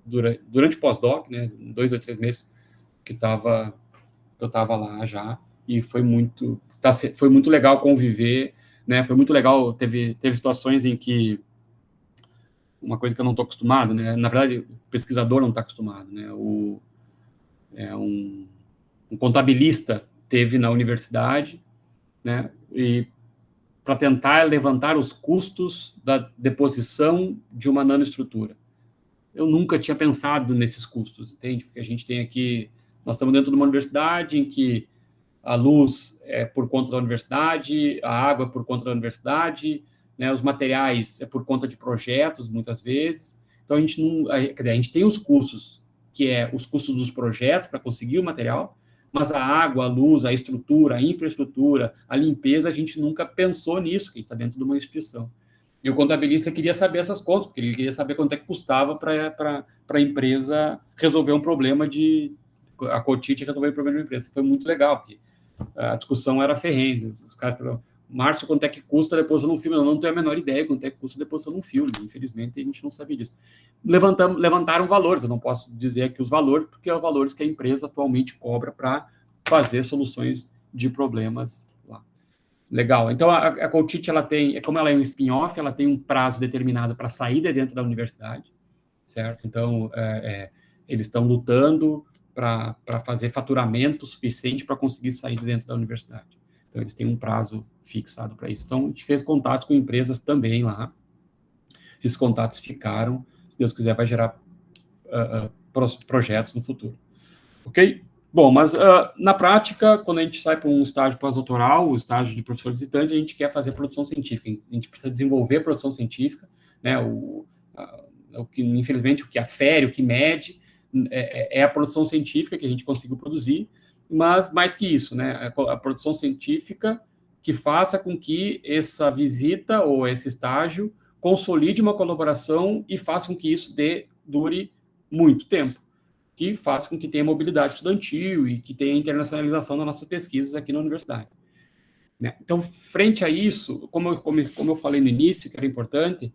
durante o pós-doc, né, 2 ou 3 meses que eu estava lá já, e foi muito legal conviver, né? Foi muito legal, teve situações em que uma coisa que eu não estou acostumado, né? Na verdade, o pesquisador não está acostumado, né? Um contabilista teve na universidade, né? E para tentar levantar os custos da deposição de uma nanoestrutura. Eu nunca tinha pensado nesses custos, entende? Porque a gente tem aqui, nós estamos dentro de uma universidade em que a luz é por conta da universidade, a água é por conta da universidade, né, os materiais é por conta de projetos, muitas vezes. Então, a gente tem os custos, que é os custos dos projetos para conseguir o material, mas a água, a luz, a estrutura, a infraestrutura, a limpeza, a gente nunca pensou nisso, que está dentro de uma instituição. E o contabilista queria saber essas contas, porque ele queria saber quanto é que custava para a empresa resolver um problema a Coltit resolver o problema da empresa. Foi muito legal, porque a discussão era ferrenha. Os caras falaram, Márcio, quanto é que custa a deposição de um filme? Eu não tenho a menor ideia quanto é que custa a deposição de um filme. Infelizmente, a gente não sabia disso. Levantaram valores. Eu não posso dizer aqui os valores, porque são os valores que a empresa atualmente cobra para fazer soluções de problemas lá. Legal. Então, a Coltit, como ela é um spin-off, ela tem um prazo determinado para sair de dentro da universidade, certo? Então, eles estão lutando para fazer faturamento suficiente para conseguir sair de dentro da universidade. Então, eles têm um prazo fixado para isso. Então, a gente fez contatos com empresas também lá. Esses contatos ficaram. Se Deus quiser, vai gerar projetos no futuro. Ok? Bom, mas na prática, quando a gente sai para um estágio pós-doutoral, o estágio de professor visitante, a gente quer fazer produção científica. A gente precisa desenvolver produção científica, né? infelizmente, o que afere, o que mede, é a produção científica que a gente conseguiu produzir, mas mais que isso, né, a produção científica que faça com que essa visita ou esse estágio consolide uma colaboração e faça com que isso dure muito tempo, que faça com que tenha mobilidade estudantil e que tenha internacionalização das nossas pesquisas aqui na universidade. Né? Então, frente a isso, como eu falei no início, que era importante,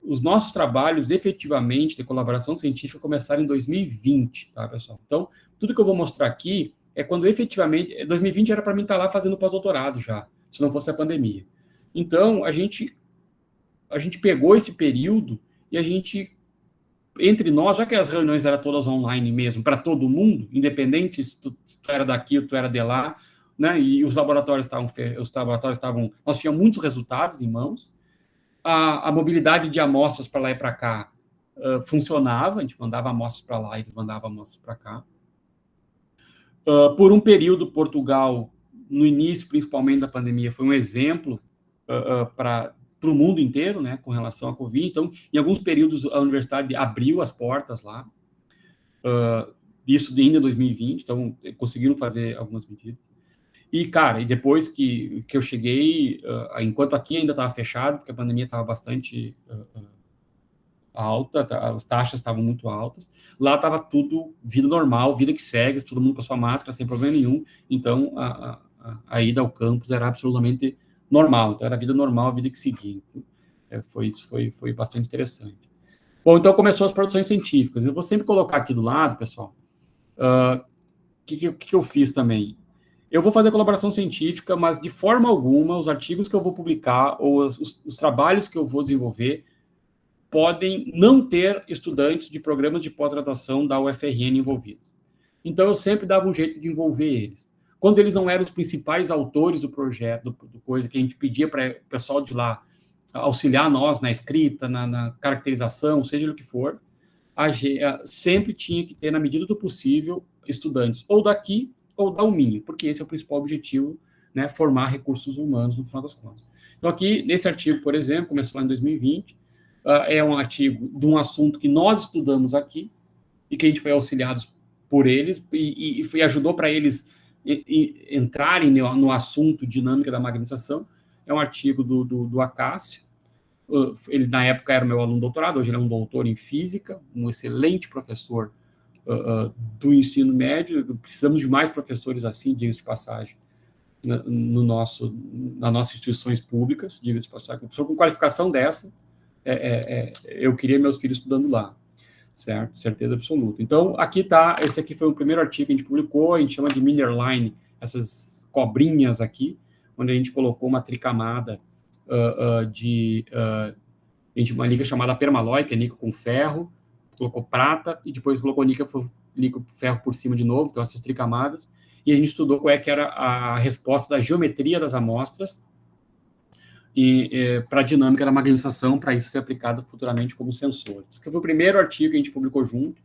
os nossos trabalhos, efetivamente, de colaboração científica começaram em 2020, tá, pessoal? Então, tudo que eu vou mostrar aqui é quando efetivamente... 2020 era para mim estar lá fazendo pós-doutorado já, se não fosse a pandemia. Então, a gente pegou esse período e a gente, entre nós, já que as reuniões eram todas online mesmo, para todo mundo, independente se tu era daqui ou tu era de lá, né? E os laboratórios estavam... Nós tínhamos muitos resultados em mãos. A mobilidade de amostras para lá e para cá funcionava, a gente mandava amostras para lá e eles mandavam amostras para cá. Por um período, Portugal, no início, principalmente da pandemia, foi um exemplo para o mundo inteiro, né, com relação à Covid. Então, em alguns períodos, a universidade abriu as portas lá, isso ainda em 2020, então conseguiram fazer algumas medidas. E, cara, e depois que eu cheguei, enquanto aqui ainda estava fechado, porque a pandemia estava bastante alta, as taxas estavam muito altas, lá estava tudo vida normal, vida que segue, todo mundo com a sua máscara, sem problema nenhum, então a ida ao campus era absolutamente normal, então era vida normal, a vida que seguia. Foi bastante interessante. Bom, então começou as produções científicas. Eu vou sempre colocar aqui do lado, pessoal, o que eu fiz também. Eu vou fazer colaboração científica, mas de forma alguma, os artigos que eu vou publicar ou os trabalhos que eu vou desenvolver podem não ter estudantes de programas de pós-graduação da UFRN envolvidos. Então, eu sempre dava um jeito de envolver eles. Quando eles não eram os principais autores do projeto, do coisa que a gente pedia para o pessoal de lá auxiliar nós na escrita, na caracterização, seja o que for, sempre tinha que ter, na medida do possível, estudantes ou daqui ou da UMINH, porque esse é o principal objetivo, né, formar recursos humanos no final das contas. Então, aqui, nesse artigo, por exemplo, começou lá em 2020, é um artigo de um assunto que nós estudamos aqui e que a gente foi auxiliados por eles e ajudou para eles entrarem no assunto dinâmica da magnetização. É um artigo do Acácio. Ele, na época, era meu aluno doutorado, hoje ele é um doutor em física, um excelente professor do ensino médio. Precisamos de mais professores assim, diga-se de passagem, nas nossas instituições públicas, diga-se de passagem. Uma pessoa com qualificação dessa, eu queria meus filhos estudando lá, certo? Certeza absoluta. Então, aqui está, esse aqui foi o primeiro artigo que a gente publicou, a gente chama de Minderline, essas cobrinhas aqui, onde a gente colocou uma tricamada uma liga chamada permalloy, que é níquel com ferro, colocou prata, e depois colocou níquel ferro por cima de novo, então essas tricamadas, e a gente estudou qual é que era a resposta da geometria das amostras para a dinâmica da magnetização, para isso ser aplicado futuramente como sensor. Esse foi o primeiro artigo que a gente publicou junto,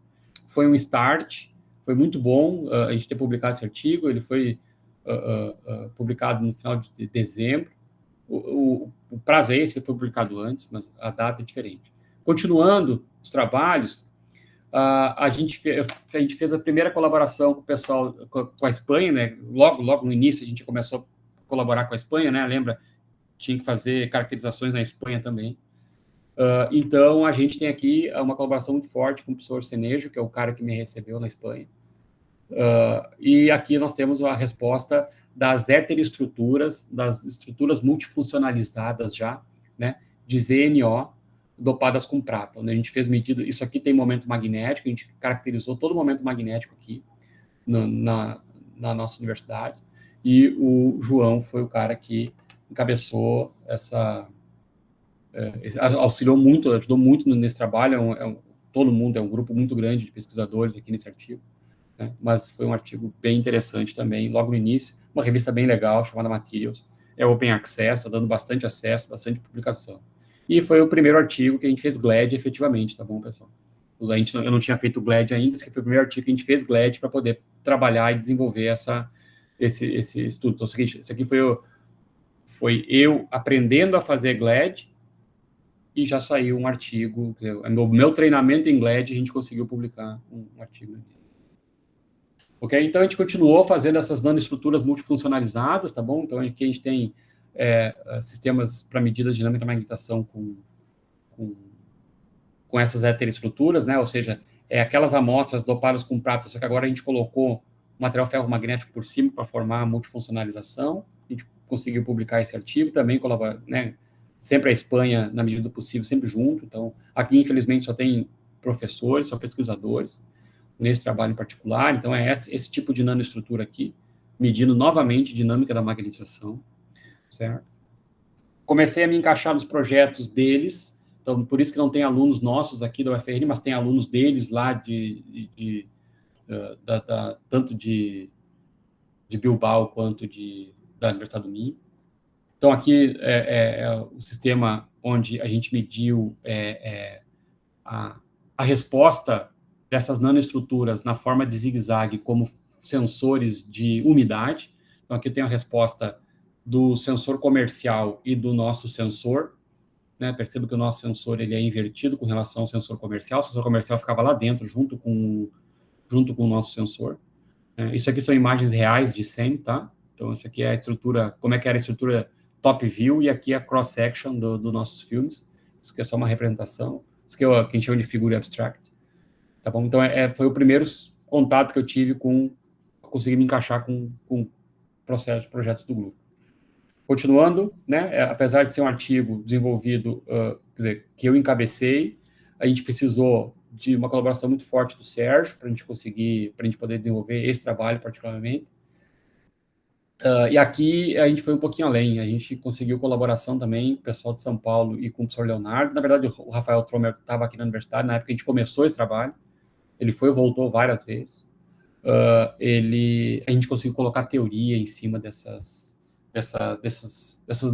foi um start, foi muito bom a gente ter publicado esse artigo, ele foi publicado no final de dezembro. O prazo é esse, que foi publicado antes, mas a data é diferente. Continuando os trabalhos, a gente fez a primeira colaboração com o pessoal, com a Espanha, né? Logo no início a gente começou a colaborar com a Espanha, né? Lembra? Tinha que fazer caracterizações na Espanha também. Então, a gente tem aqui uma colaboração muito forte com o professor Senejo, que é o cara que me recebeu na Espanha. E aqui nós temos a resposta das heteroestruturas, das estruturas multifuncionalizadas já, né, de ZNO, dopadas com prata, onde a gente fez medida, isso aqui tem momento magnético, a gente caracterizou todo o momento magnético aqui na nossa universidade, e o João foi o cara que encabeçou auxiliou muito, ajudou muito nesse trabalho, todo mundo, é um grupo muito grande de pesquisadores aqui nesse artigo, né? Mas foi um artigo bem interessante também, logo no início, uma revista bem legal, chamada Materials, é Open Access, está dando bastante acesso, bastante publicação. E foi o primeiro artigo que a gente fez GLAD efetivamente, tá bom, pessoal? Eu não tinha feito GLAD ainda, esse aqui foi o primeiro artigo que a gente fez GLAD para poder trabalhar e desenvolver esse estudo. Então, esse aqui foi eu aprendendo a fazer GLAD e já saiu um artigo, meu treinamento em GLAD, a gente conseguiu publicar um artigo. Ok? Então, a gente continuou fazendo essas nanoestruturas multifuncionalizadas, tá bom? Então, aqui a gente tem sistemas para medidas de dinâmica da magnetação com essas heteroestruturas, né? Ou seja, aquelas amostras dopadas com prata, só que agora a gente colocou material ferromagnético por cima para formar a multifuncionalização. A gente conseguiu publicar esse artigo, também colabora, né? Sempre a Espanha, na medida do possível, sempre junto. Então, aqui, infelizmente, só tem professores, só pesquisadores nesse trabalho em particular. Então, é esse tipo de nanoestrutura aqui, medindo novamente dinâmica da magnetização, certo? Comecei a me encaixar nos projetos deles, então, por isso que não tem alunos nossos aqui da UFRN, mas tem alunos deles lá tanto de Bilbao quanto da Universidade do Minho. Então, aqui é o sistema onde a gente mediu a resposta dessas nanoestruturas na forma de zigue-zague como sensores de umidade. Então, aqui tem a resposta do sensor comercial e do nosso sensor. Né? Perceba que o nosso sensor ele é invertido com relação ao sensor comercial. O sensor comercial ficava lá dentro, junto com o nosso sensor. Isso aqui são imagens reais de SEM, tá? Então, isso aqui é a estrutura, como é que era a estrutura top view, e aqui é a cross-section dos nossos filmes. Isso aqui é só uma representação. Isso aqui é o que a gente chama de figura abstract. Tá bom? Então, foi o primeiro contato que eu tive conseguir me encaixar com projetos do grupo. Continuando, né, apesar de ser um artigo desenvolvido, quer dizer, que eu encabecei, a gente precisou de uma colaboração muito forte do Sérgio para a gente poder desenvolver esse trabalho particularmente. E aqui a gente foi um pouquinho além, a gente conseguiu colaboração também com o pessoal de São Paulo e com o professor Leonardo. Na verdade, o Rafael Tromer estava aqui na universidade, na época que a gente começou esse trabalho, ele foi e voltou várias vezes. A gente conseguiu colocar teoria em cima dessas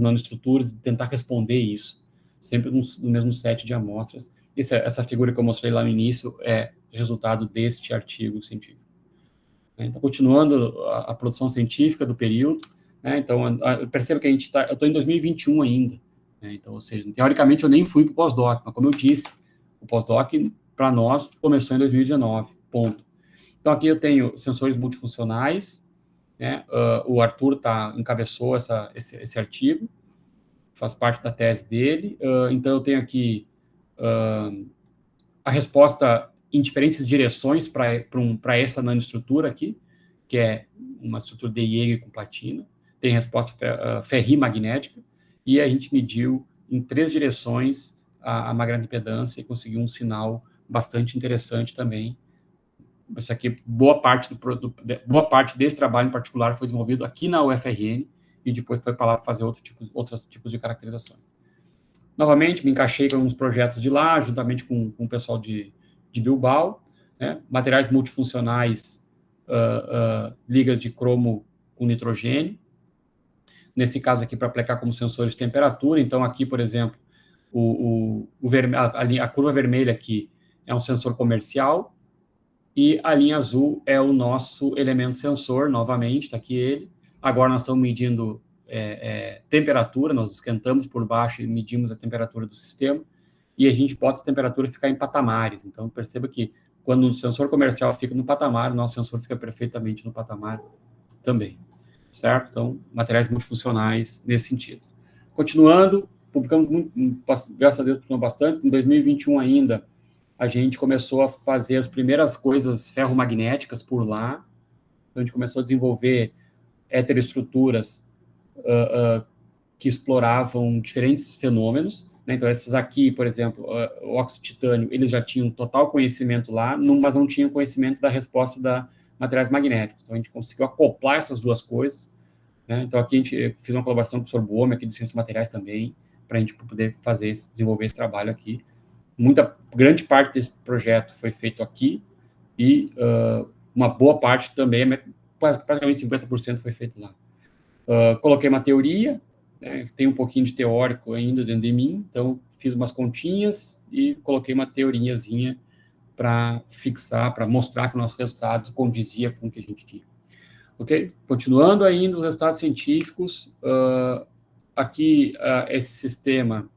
nanoestruturas e tentar responder isso, sempre no mesmo set de amostras. Essa figura que eu mostrei lá no início é resultado deste artigo científico. Então, continuando a produção científica do período, né, então, perceba que eu estou em 2021 ainda, né, então, ou seja, teoricamente eu nem fui para o pós-doc, mas como eu disse, o pós-doc, para nós, começou em 2019, ponto. Então, aqui eu tenho sensores multifuncionais, né, o Arthur encabeçou esse artigo, faz parte da tese dele, então eu tenho aqui a resposta em diferentes direções para essa nanoestrutura aqui, que é uma estrutura de Jaeger com platina, tem resposta ferrimagnética, e a gente mediu em 3 direções a magnetopedância e conseguiu um sinal bastante interessante também. Isso aqui, boa parte desse trabalho em particular foi desenvolvido aqui na UFRN, e depois foi para lá fazer outros tipos de caracterização. Novamente, me encaixei com alguns projetos de lá, juntamente com o pessoal de Bilbao, né? Materiais multifuncionais, ligas de cromo com nitrogênio, nesse caso aqui para aplicar como sensores de temperatura. Então, aqui, por exemplo, a curva vermelha aqui é um sensor comercial, e a linha azul é o nosso elemento sensor, novamente, está aqui ele. Agora nós estamos medindo temperatura, nós esquentamos por baixo e medimos a temperatura do sistema, e a gente bota essa temperatura ficar em patamares. Então, perceba que quando o sensor comercial fica no patamar, o nosso sensor fica perfeitamente no patamar também, certo? Então, materiais multifuncionais nesse sentido. Continuando, publicamos graças a Deus, publicamos bastante. Em 2021 ainda, a gente começou a fazer as primeiras coisas ferromagnéticas por lá. Então, a gente começou a desenvolver heteroestruturas que exploravam diferentes fenômenos, né? Então, esses aqui, por exemplo, o óxido de titânio, eles já tinham total conhecimento lá, mas não tinham conhecimento da resposta da materiais magnéticos. Então, a gente conseguiu acoplar essas duas coisas, né? Então, aqui a gente fez uma colaboração com o professor Boome, aqui de Ciências Materiais também, para a gente poder desenvolver esse trabalho aqui. Grande parte desse projeto foi feito aqui, e uma boa parte também, praticamente 50% foi feito lá. Coloquei uma teoria, né, tem um pouquinho de teórico ainda dentro de mim, então fiz umas continhas e coloquei uma teoriazinha para fixar, para mostrar que o nosso resultado condizia com o que a gente tinha. Ok? Continuando ainda os resultados científicos, aqui esse sistema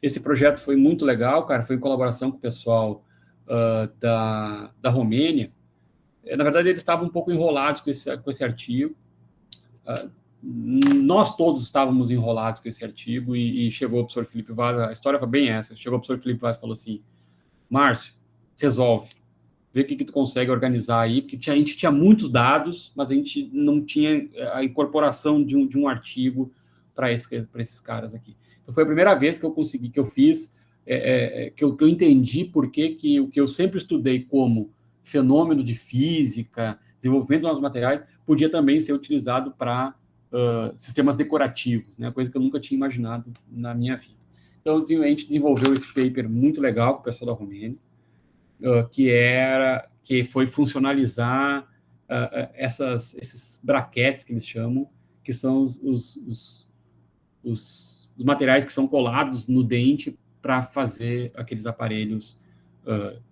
Esse projeto foi muito legal, cara, foi em colaboração com o pessoal da Romênia. Na verdade, eles estavam um pouco enrolados com esse artigo. Nós todos estávamos enrolados com esse artigo e chegou o professor Felipe Vaz, a história foi bem essa, chegou o professor Felipe Vaz e falou assim, Márcio, resolve, vê o que tu consegue organizar aí, porque a gente tinha muitos dados, mas a gente não tinha a incorporação de um artigo para esses caras aqui. Então, foi a primeira vez que eu consegui, que eu fiz, que eu entendi por que o que eu sempre estudei como fenômeno de física, desenvolvimento dos materiais, podia também ser utilizado para sistemas decorativos, né? Coisa que eu nunca tinha imaginado na minha vida. Então, a gente desenvolveu esse paper muito legal com o pessoal da Romênia, que foi funcionalizar esses braquetes que eles chamam, que são os materiais que são colados no dente para fazer aqueles aparelhos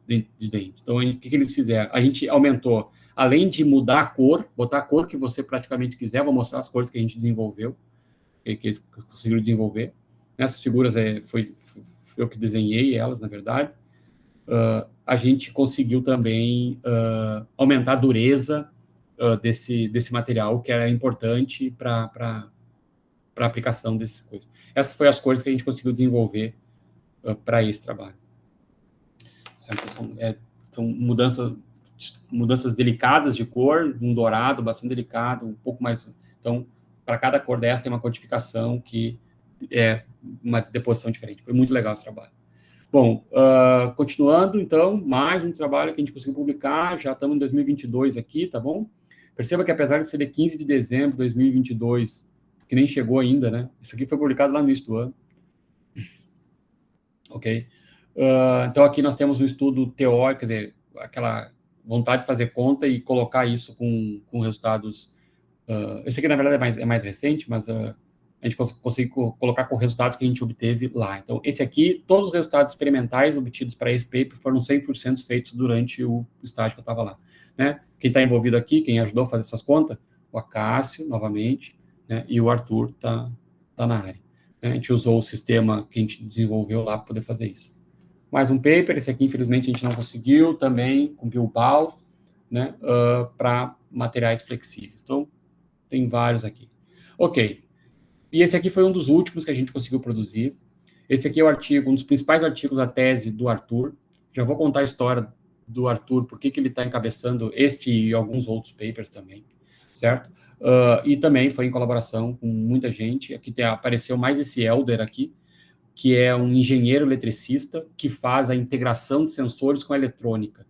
de dente. Então, o que eles fizeram? A gente aumentou, além de mudar a cor, botar a cor que você praticamente quiser, vou mostrar as cores que a gente desenvolveu, que eles conseguiram desenvolver. Essas figuras foi eu que desenhei elas, na verdade. A gente conseguiu também aumentar a dureza desse material, que era importante para a aplicação dessas coisas. Essas foram as cores que a gente conseguiu desenvolver para esse trabalho. São mudanças delicadas de cor, um dourado bastante delicado, um pouco mais... Então, para cada cor dessa tem uma codificação que é uma deposição diferente. Foi muito legal esse trabalho. Bom, continuando, então, mais um trabalho que a gente conseguiu publicar, já estamos em 2022 aqui, tá bom? Perceba que apesar de ser de 15 de dezembro de 2022, que nem chegou ainda, né? Isso aqui foi publicado lá no início do ano. Ok? Então, aqui nós temos um estudo teórico, quer dizer, aquela vontade de fazer conta e colocar isso com resultados... esse aqui, na verdade, é mais recente, mas... a gente conseguiu colocar com resultados que a gente obteve lá. Então, esse aqui, todos os resultados experimentais obtidos para esse paper foram 100% feitos durante o estágio que eu estava lá. Né? Quem está envolvido aqui, quem ajudou a fazer essas contas, o Acácio, novamente, né? E o Arthur está na área. Né? A gente usou o sistema que a gente desenvolveu lá para poder fazer isso. Mais um paper, esse aqui, infelizmente, a gente não conseguiu, também com Bilbao, né? Para materiais flexíveis. Então, tem vários aqui. Ok. E esse aqui foi um dos últimos que a gente conseguiu produzir. Esse aqui é o artigo, um dos principais artigos da tese do Arthur. Já vou contar a história do Arthur, por que ele está encabeçando este e alguns outros papers também, certo? E também foi em colaboração com muita gente. Aqui apareceu mais esse Elder aqui, que é um engenheiro eletricista que faz a integração de sensores com a eletrônica.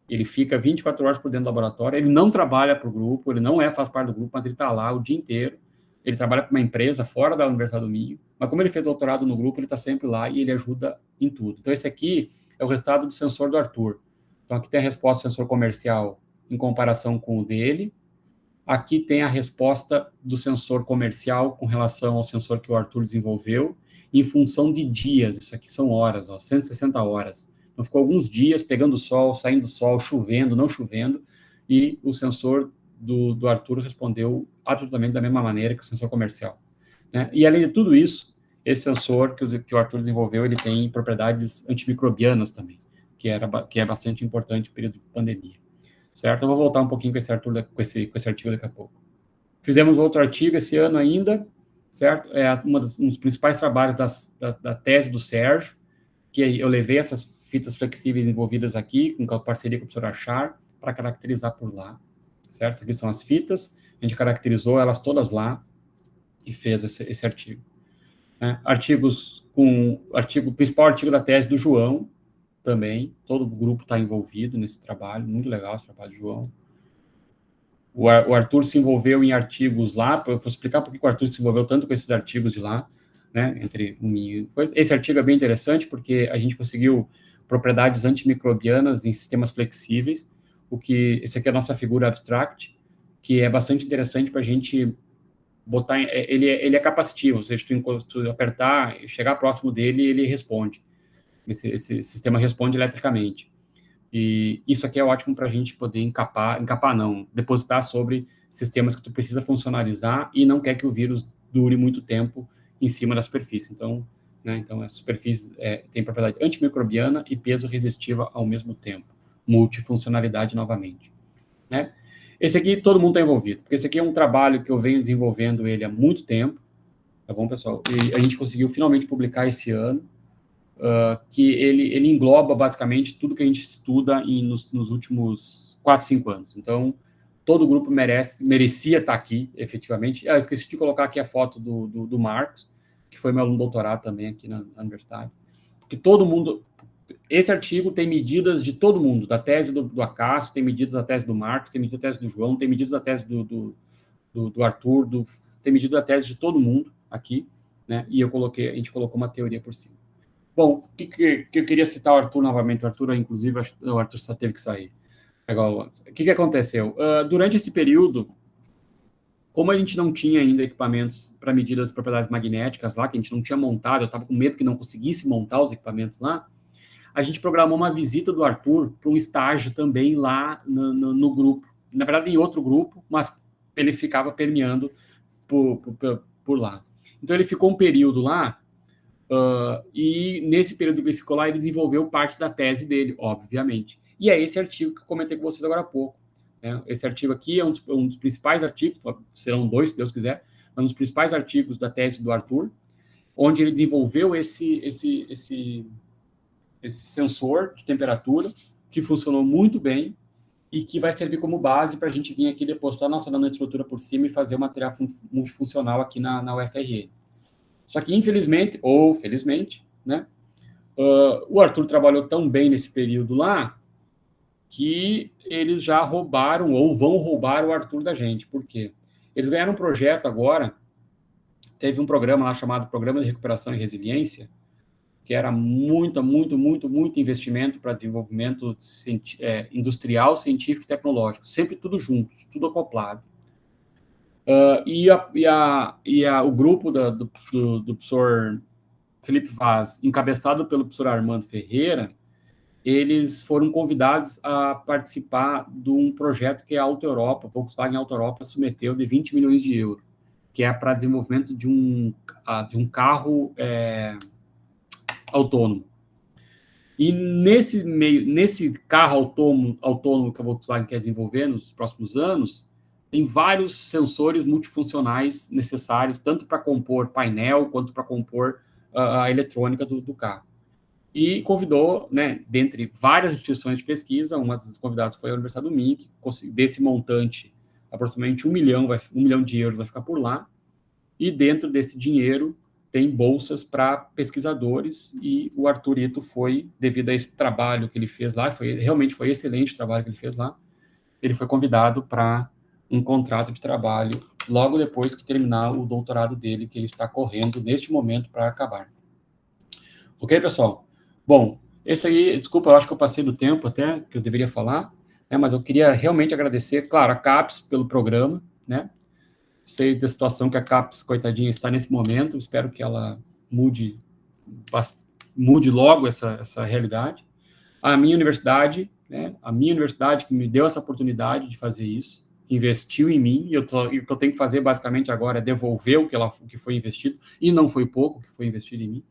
Ele fica 24 horas por dentro do laboratório, ele não trabalha para o grupo, ele não faz parte do grupo, mas ele está lá o dia inteiro. Ele trabalha para uma empresa fora da Universidade do Minho, mas como ele fez doutorado no grupo, ele está sempre lá e ele ajuda em tudo. Então, esse aqui é o resultado do sensor do Arthur. Então, aqui tem a resposta do sensor comercial em comparação com o dele. Aqui tem a resposta do sensor comercial com relação ao sensor que o Arthur desenvolveu, em função de dias. Isso aqui são horas, 160 horas. Então, ficou alguns dias pegando sol, saindo do sol, chovendo, não chovendo, e o sensor do Arthur respondeu absolutamente da mesma maneira que o sensor comercial. Né? E, além de tudo isso, esse sensor que o Arthur desenvolveu, ele tem propriedades antimicrobianas também, que é bastante importante no período de pandemia. Certo? Eu vou voltar um pouquinho com esse artigo daqui a pouco. Fizemos outro artigo esse ano ainda, certo? É um dos principais trabalhos da tese do Sérgio, que eu levei essas fitas flexíveis envolvidas aqui, com parceria com o professor Achar, para caracterizar por lá. Certo? Essas aqui são as fitas, a gente caracterizou elas todas lá e fez esse artigo. Né? O principal artigo da tese do João, também, todo o grupo está envolvido nesse trabalho, muito legal esse trabalho do João. O Arthur se envolveu em artigos lá, eu vou explicar por que o Arthur se envolveu tanto com esses artigos de lá, né, entre um e depois. Esse artigo é bem interessante, porque a gente conseguiu propriedades antimicrobianas em sistemas flexíveis, esse aqui é a nossa figura abstract, que é bastante interessante para a gente botar, ele é capacitivo, ou seja, tu apertar, chegar próximo dele, ele responde. Esse sistema responde eletricamente. E isso aqui é ótimo para a gente poder depositar sobre sistemas que tu precisa funcionalizar e não quer que o vírus dure muito tempo em cima da superfície. Então, né? Então, a superfície tem propriedade antimicrobiana e peso resistiva ao mesmo tempo. Multifuncionalidade novamente, né? Esse aqui todo mundo está envolvido, porque esse aqui é um trabalho que eu venho desenvolvendo ele há muito tempo, tá bom, pessoal? E a gente conseguiu finalmente publicar esse ano, que ele engloba basicamente tudo que a gente estuda nos últimos 4, 5 anos. Então, todo o grupo merecia estar aqui, efetivamente. Esqueci de colocar aqui a foto do Marcos, que foi meu aluno doutorado também aqui na universidade. Porque todo mundo... Esse artigo tem medidas de todo mundo, da tese do Acácio, tem medidas da tese do Marcos, tem medidas da tese do João, tem medidas da tese do Arthur, tem medidas da tese de todo mundo aqui, né? E a gente colocou uma teoria por cima. Bom, o que eu queria citar o Arthur novamente, o Arthur, inclusive, o Arthur só teve que sair. O que aconteceu? Durante esse período, como a gente não tinha ainda equipamentos para medir as propriedades magnéticas lá, que a gente não tinha montado, eu estava com medo que não conseguisse montar os equipamentos lá, a gente programou uma visita do Arthur para um estágio também lá no grupo. Na verdade, em outro grupo, mas ele ficava permeando por lá. Então, ele ficou um período lá, e nesse período que ele ficou lá, ele desenvolveu parte da tese dele, obviamente. E é esse artigo que eu comentei com vocês agora há pouco, né? Esse artigo aqui é um dos principais artigos, serão 2, se Deus quiser, um dos principais artigos da tese do Arthur, onde ele desenvolveu esse sensor de temperatura, que funcionou muito bem e que vai servir como base para a gente vir aqui depositar nossa nanoestrutura por cima e fazer uma material multifuncional aqui na UFRN. Só que, infelizmente, ou felizmente, né, o Arthur trabalhou tão bem nesse período lá que eles já roubaram ou vão roubar o Arthur da gente. Por quê? Eles ganharam um projeto agora, teve um programa lá chamado Programa de Recuperação e Resiliência, que era muito investimento para desenvolvimento industrial, científico e tecnológico, sempre tudo junto, tudo acoplado. O grupo do professor Felipe Vaz, encabeçado pelo professor Armando Ferreira, eles foram convidados a participar de um projeto que a Auto Europa, Volkswagen Auto Europa, submeteu de 20 milhões de euros, que é para desenvolvimento de um carro autônomo. E nesse carro autônomo que a Volkswagen quer desenvolver nos próximos anos, tem vários sensores multifuncionais necessários, tanto para compor painel, quanto para compor a eletrônica do carro. E convidou, né, dentre várias instituições de pesquisa, uma das convidadas foi a Universidade do Minho, que desse montante, aproximadamente 1 milhão de euros vai ficar por lá, e dentro desse dinheiro tem bolsas para pesquisadores, e o Arthur Ito foi, devido a esse trabalho que ele fez lá, realmente foi excelente o trabalho que ele fez lá, ele foi convidado para um contrato de trabalho logo depois que terminar o doutorado dele, que ele está correndo neste momento para acabar. Ok, pessoal? Bom, esse aí, desculpa, eu acho que eu passei do tempo até, que eu deveria falar, né, mas eu queria realmente agradecer, claro, a CAPES pelo programa, né? Sei da situação que a CAPES, coitadinha, está nesse momento, espero que ela mude logo essa realidade. A minha universidade, né, que me deu essa oportunidade de fazer isso, investiu em mim, e o que eu tenho que fazer basicamente agora é devolver o que foi investido, e não foi pouco o que foi investido em mim.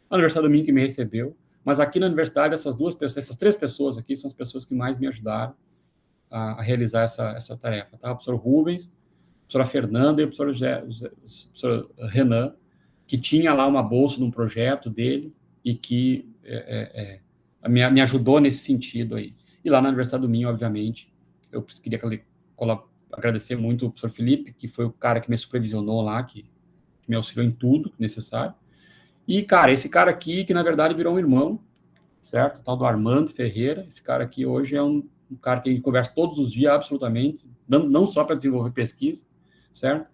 A Universidade do Minho que me recebeu, mas aqui na universidade essas 3 pessoas aqui são as pessoas que mais me ajudaram a realizar essa tarefa, tá? O professor Rubens, a professora Fernanda e o professor Renan, que tinha lá uma bolsa num projeto dele e que me ajudou nesse sentido aí. E lá na Universidade do Minho, obviamente, eu queria agradecer muito o professor Felipe, que foi o cara que me supervisionou lá, que me auxiliou em tudo necessário. E, cara, esse cara aqui, que na verdade virou um irmão, certo? O tal do Armando Ferreira, esse cara aqui hoje é um cara que a gente conversa todos os dias, absolutamente, não só para desenvolver pesquisa, certo?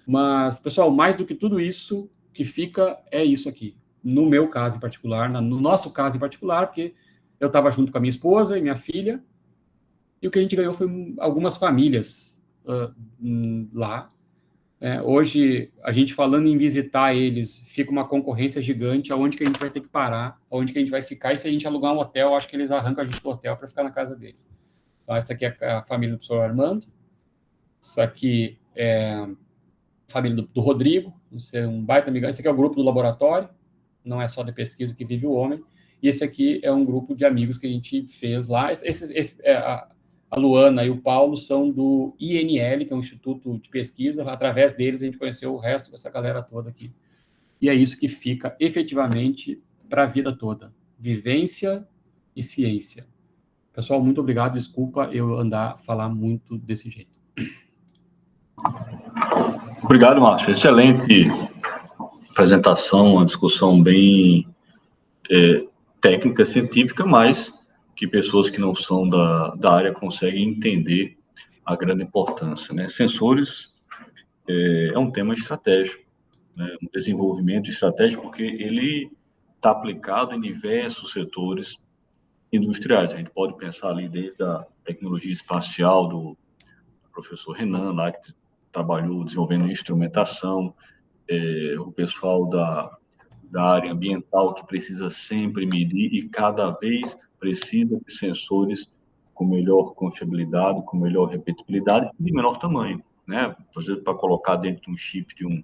Mas, pessoal, mais do que tudo isso, que fica é isso aqui. No meu caso em particular, no nosso caso em particular, porque eu estava junto com a minha esposa e minha filha, e o que a gente ganhou foi algumas famílias lá. Hoje, a gente falando em visitar eles, fica uma concorrência gigante, aonde que a gente vai ter que parar, aonde que a gente vai ficar, e se a gente alugar um hotel, acho que eles arrancam a gente do hotel para ficar na casa deles. Então, essa aqui é a família do professor Armando, isso aqui é a família do Rodrigo, você é um baita amigão, esse aqui é o grupo do laboratório, não é só de pesquisa que vive o homem, e esse aqui é um grupo de amigos que a gente fez lá. A Luana e o Paulo são do INL, que é um instituto de pesquisa. Através deles, a gente conheceu o resto dessa galera toda aqui. E é isso que fica, efetivamente, para a vida toda. Vivência e ciência. Pessoal, muito obrigado. Desculpa eu falar muito desse jeito. Obrigado, Márcio. Excelente apresentação, uma discussão bem técnica, científica, mas que pessoas que não são da área conseguem entender a grande importância, né? Sensores é um tema estratégico, né? Um desenvolvimento estratégico, porque ele está aplicado em diversos setores industriais. A gente pode pensar ali desde a tecnologia espacial do professor Renan, lá que trabalhou desenvolvendo instrumentação, o pessoal da área ambiental, que precisa sempre medir e cada vez precisa de sensores com melhor confiabilidade, com melhor repetibilidade e de menor tamanho, né? Por exemplo, para colocar dentro de um chip de um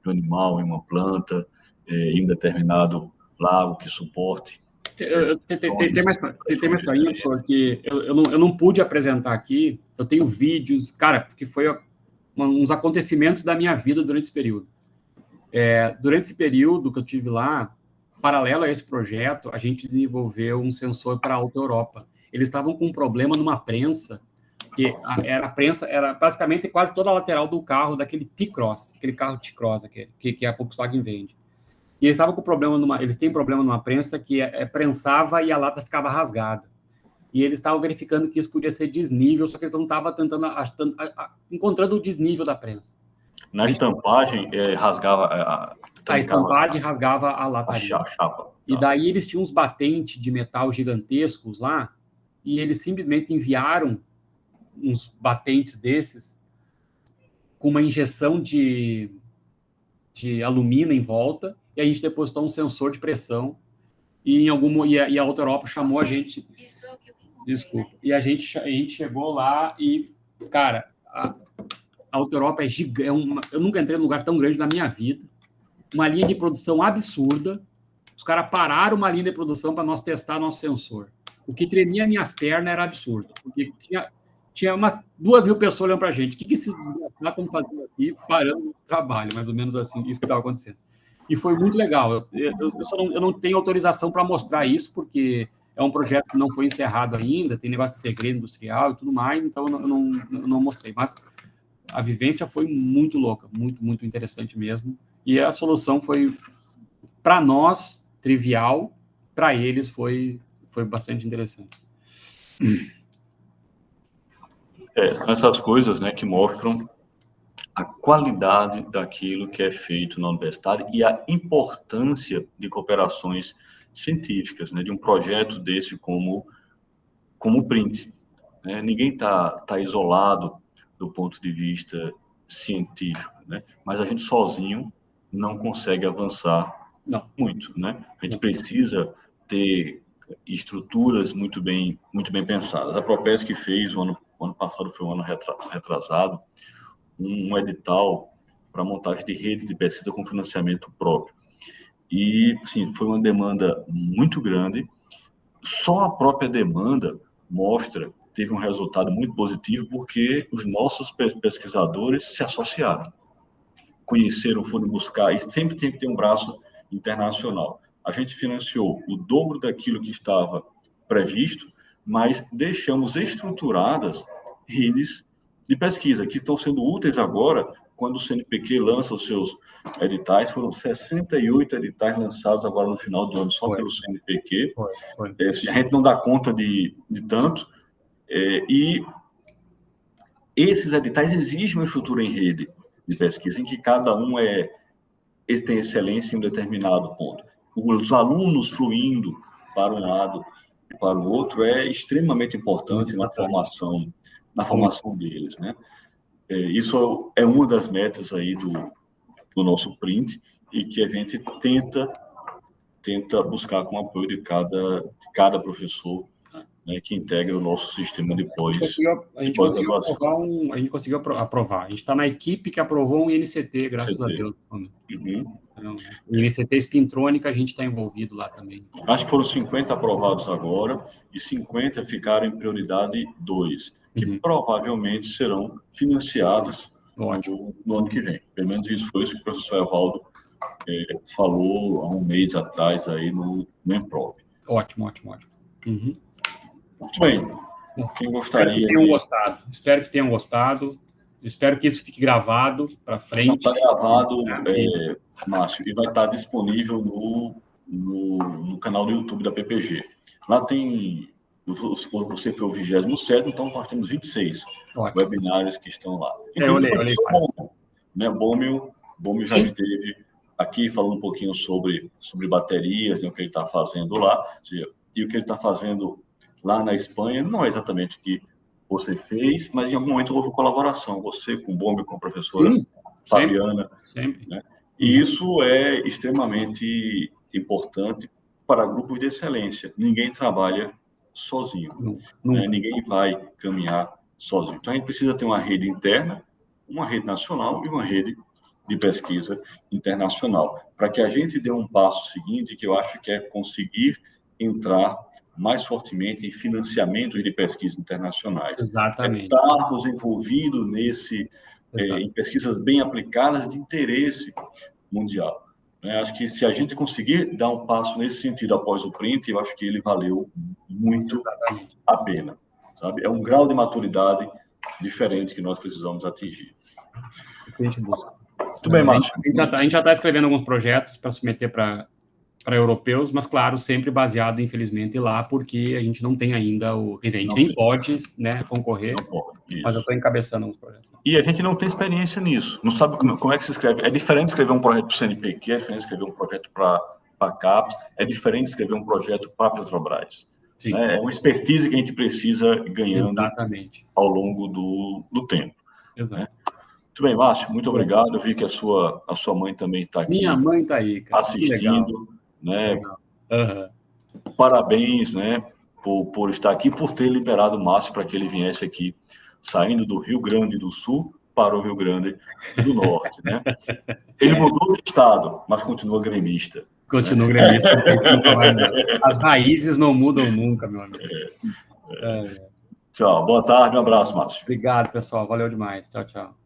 animal, em uma planta, em um determinado lago que suporte. Tem mais para isso, porque eu não pude apresentar aqui. Eu tenho vídeos, cara, porque foi uns acontecimentos da minha vida durante esse período. Durante esse período que eu tive lá, paralelo a esse projeto, a gente desenvolveu um sensor para a Alta Europa. Eles estavam com um problema numa prensa, que a prensa era basicamente quase toda a lateral do carro, daquele T-Cross, aquele carro T-Cross que a Volkswagen vende. E eles estavam com problema eles têm problema numa prensa que prensava e a lata ficava rasgada. E eles estavam verificando que isso podia ser desnível, só que eles não estavam tentando encontrando o desnível da prensa. Na estampagem, rasgava a estampagem rasgava a lataria. A chapa. E daí eles tinham uns batentes de metal gigantescos lá, e eles simplesmente enviaram uns batentes desses com uma injeção de alumínio em volta, e a gente depositou um sensor de pressão, e a Alta Europa chamou a gente... Isso é o que eu encontrei. Desculpa. E a gente chegou lá e, cara, a Alta Europa é gigante. Eu nunca entrei num lugar tão grande na minha vida. Uma linha de produção absurda. Os caras pararam uma linha de produção para nós testar nosso sensor. O que tremia minhas pernas era absurdo. Porque tinha umas 2.000 pessoas olhando para a gente. O que esses desgraçados estão fazendo aqui, parando o trabalho? Mais ou menos assim, isso que estava acontecendo. E foi muito legal. Eu não tenho autorização para mostrar isso, porque é um projeto que não foi encerrado ainda, tem negócio de segredo industrial e tudo mais, então eu não mostrei. Mas a vivência foi muito louca, muito, muito interessante mesmo. E a solução foi, para nós, trivial, para eles foi bastante interessante. São essas coisas, né, que mostram a qualidade daquilo que é feito na universidade e a importância de cooperações científicas, né, de um projeto desse como o PRINT. Né? Ninguém está isolado do ponto de vista científico, né? Mas a gente sozinho não consegue avançar muito. Né? A gente precisa ter estruturas muito bem pensadas. A Propesc que fez, o ano passado foi um ano retrasado, um edital para montagem de redes de pesquisa com financiamento próprio. E, sim, foi uma demanda muito grande. Só a própria demanda teve um resultado muito positivo, porque os nossos pesquisadores se associaram, conheceram, foram buscar, e sempre tem que ter um braço internacional. A gente financiou o dobro daquilo que estava previsto, mas deixamos estruturadas redes de pesquisa, que estão sendo úteis agora, quando o CNPq lança os seus editais. Foram 68 editais lançados agora no final do ano, só pelo CNPq. A gente não dá conta de tanto. E esses editais exigem uma estrutura em rede de pesquisa, em que cada um tem excelência em um determinado ponto. Os alunos fluindo para um lado e para o outro é extremamente importante na formação deles, né? Isso é uma das metas aí do nosso PRINT, e que a gente tenta buscar com o apoio de cada professor, né, que integra o nosso sistema de pós-graduação. A gente conseguiu aprovar. A gente está na equipe que aprovou um INCT, graças a Deus. Uhum. Não. O INCT Spintrônica, a gente está envolvido lá também. Acho que foram 50 aprovados agora e 50 ficaram em prioridade 2, que provavelmente serão financiados no ano que vem. Pelo menos isso foi isso que o professor Evaldo falou há um mês atrás aí no Emprov. Ótimo. Muito bem. Quem gostaria... Espero que tenham gostado. Espero que isso fique gravado para frente. Está gravado, Márcio, e vai estar disponível no canal do YouTube da PPG. Lá tem... Você foi o 27º, então nós temos 26 webinários que estão lá. Eu olhei. Bômio já esteve aqui falando um pouquinho sobre baterias, né, o que ele está fazendo lá. E o que ele está fazendo lá na Espanha não é exatamente o que você fez, mas em algum momento houve colaboração, você com o Bômio, com a professora Fabiana. Sempre. Né? E isso é extremamente importante para grupos de excelência. Ninguém trabalha sozinho. Né? Ninguém vai caminhar sozinho. Então, a gente precisa ter uma rede interna, uma rede nacional e uma rede de pesquisa internacional, para que a gente dê um passo seguinte, que eu acho que é conseguir entrar mais fortemente em financiamentos de pesquisa internacionais. Exatamente. Estarmos envolvidos em pesquisas bem aplicadas de interesse mundial. Acho que se a gente conseguir dar um passo nesse sentido após o print, eu acho que ele valeu muito a pena. Sabe? É um grau de maturidade diferente que nós precisamos atingir. O que a gente busca. Muito bem, Márcio. A gente já está escrevendo alguns projetos para submeter para europeus, mas, claro, sempre baseado, infelizmente, lá, porque a gente não tem ainda a gente nem pode, né, concorrer, mas eu estou encabeçando uns projetos. E a gente não tem experiência nisso, não sabe como é que se escreve. É diferente escrever um projeto para o CNPq, é diferente escrever um projeto para a CAPES, é diferente escrever um projeto para a Petrobras. É uma expertise que a gente precisa ir ganhando ao longo do tempo. Exato. Né? Muito bem, Márcio, muito obrigado. Eu vi que a sua mãe também está aqui. Minha mãe está aí, cara. Assistindo. Né? Parabéns, né, por estar aqui, por ter liberado o Márcio para que ele viesse aqui, saindo do Rio Grande do Sul para o Rio Grande do Norte. Né? Ele mudou de estado, mas continua gremista. Continua gremista. As raízes não mudam nunca, meu amigo. Tchau, boa tarde, um abraço, Márcio. Obrigado, pessoal. Valeu demais. Tchau, tchau.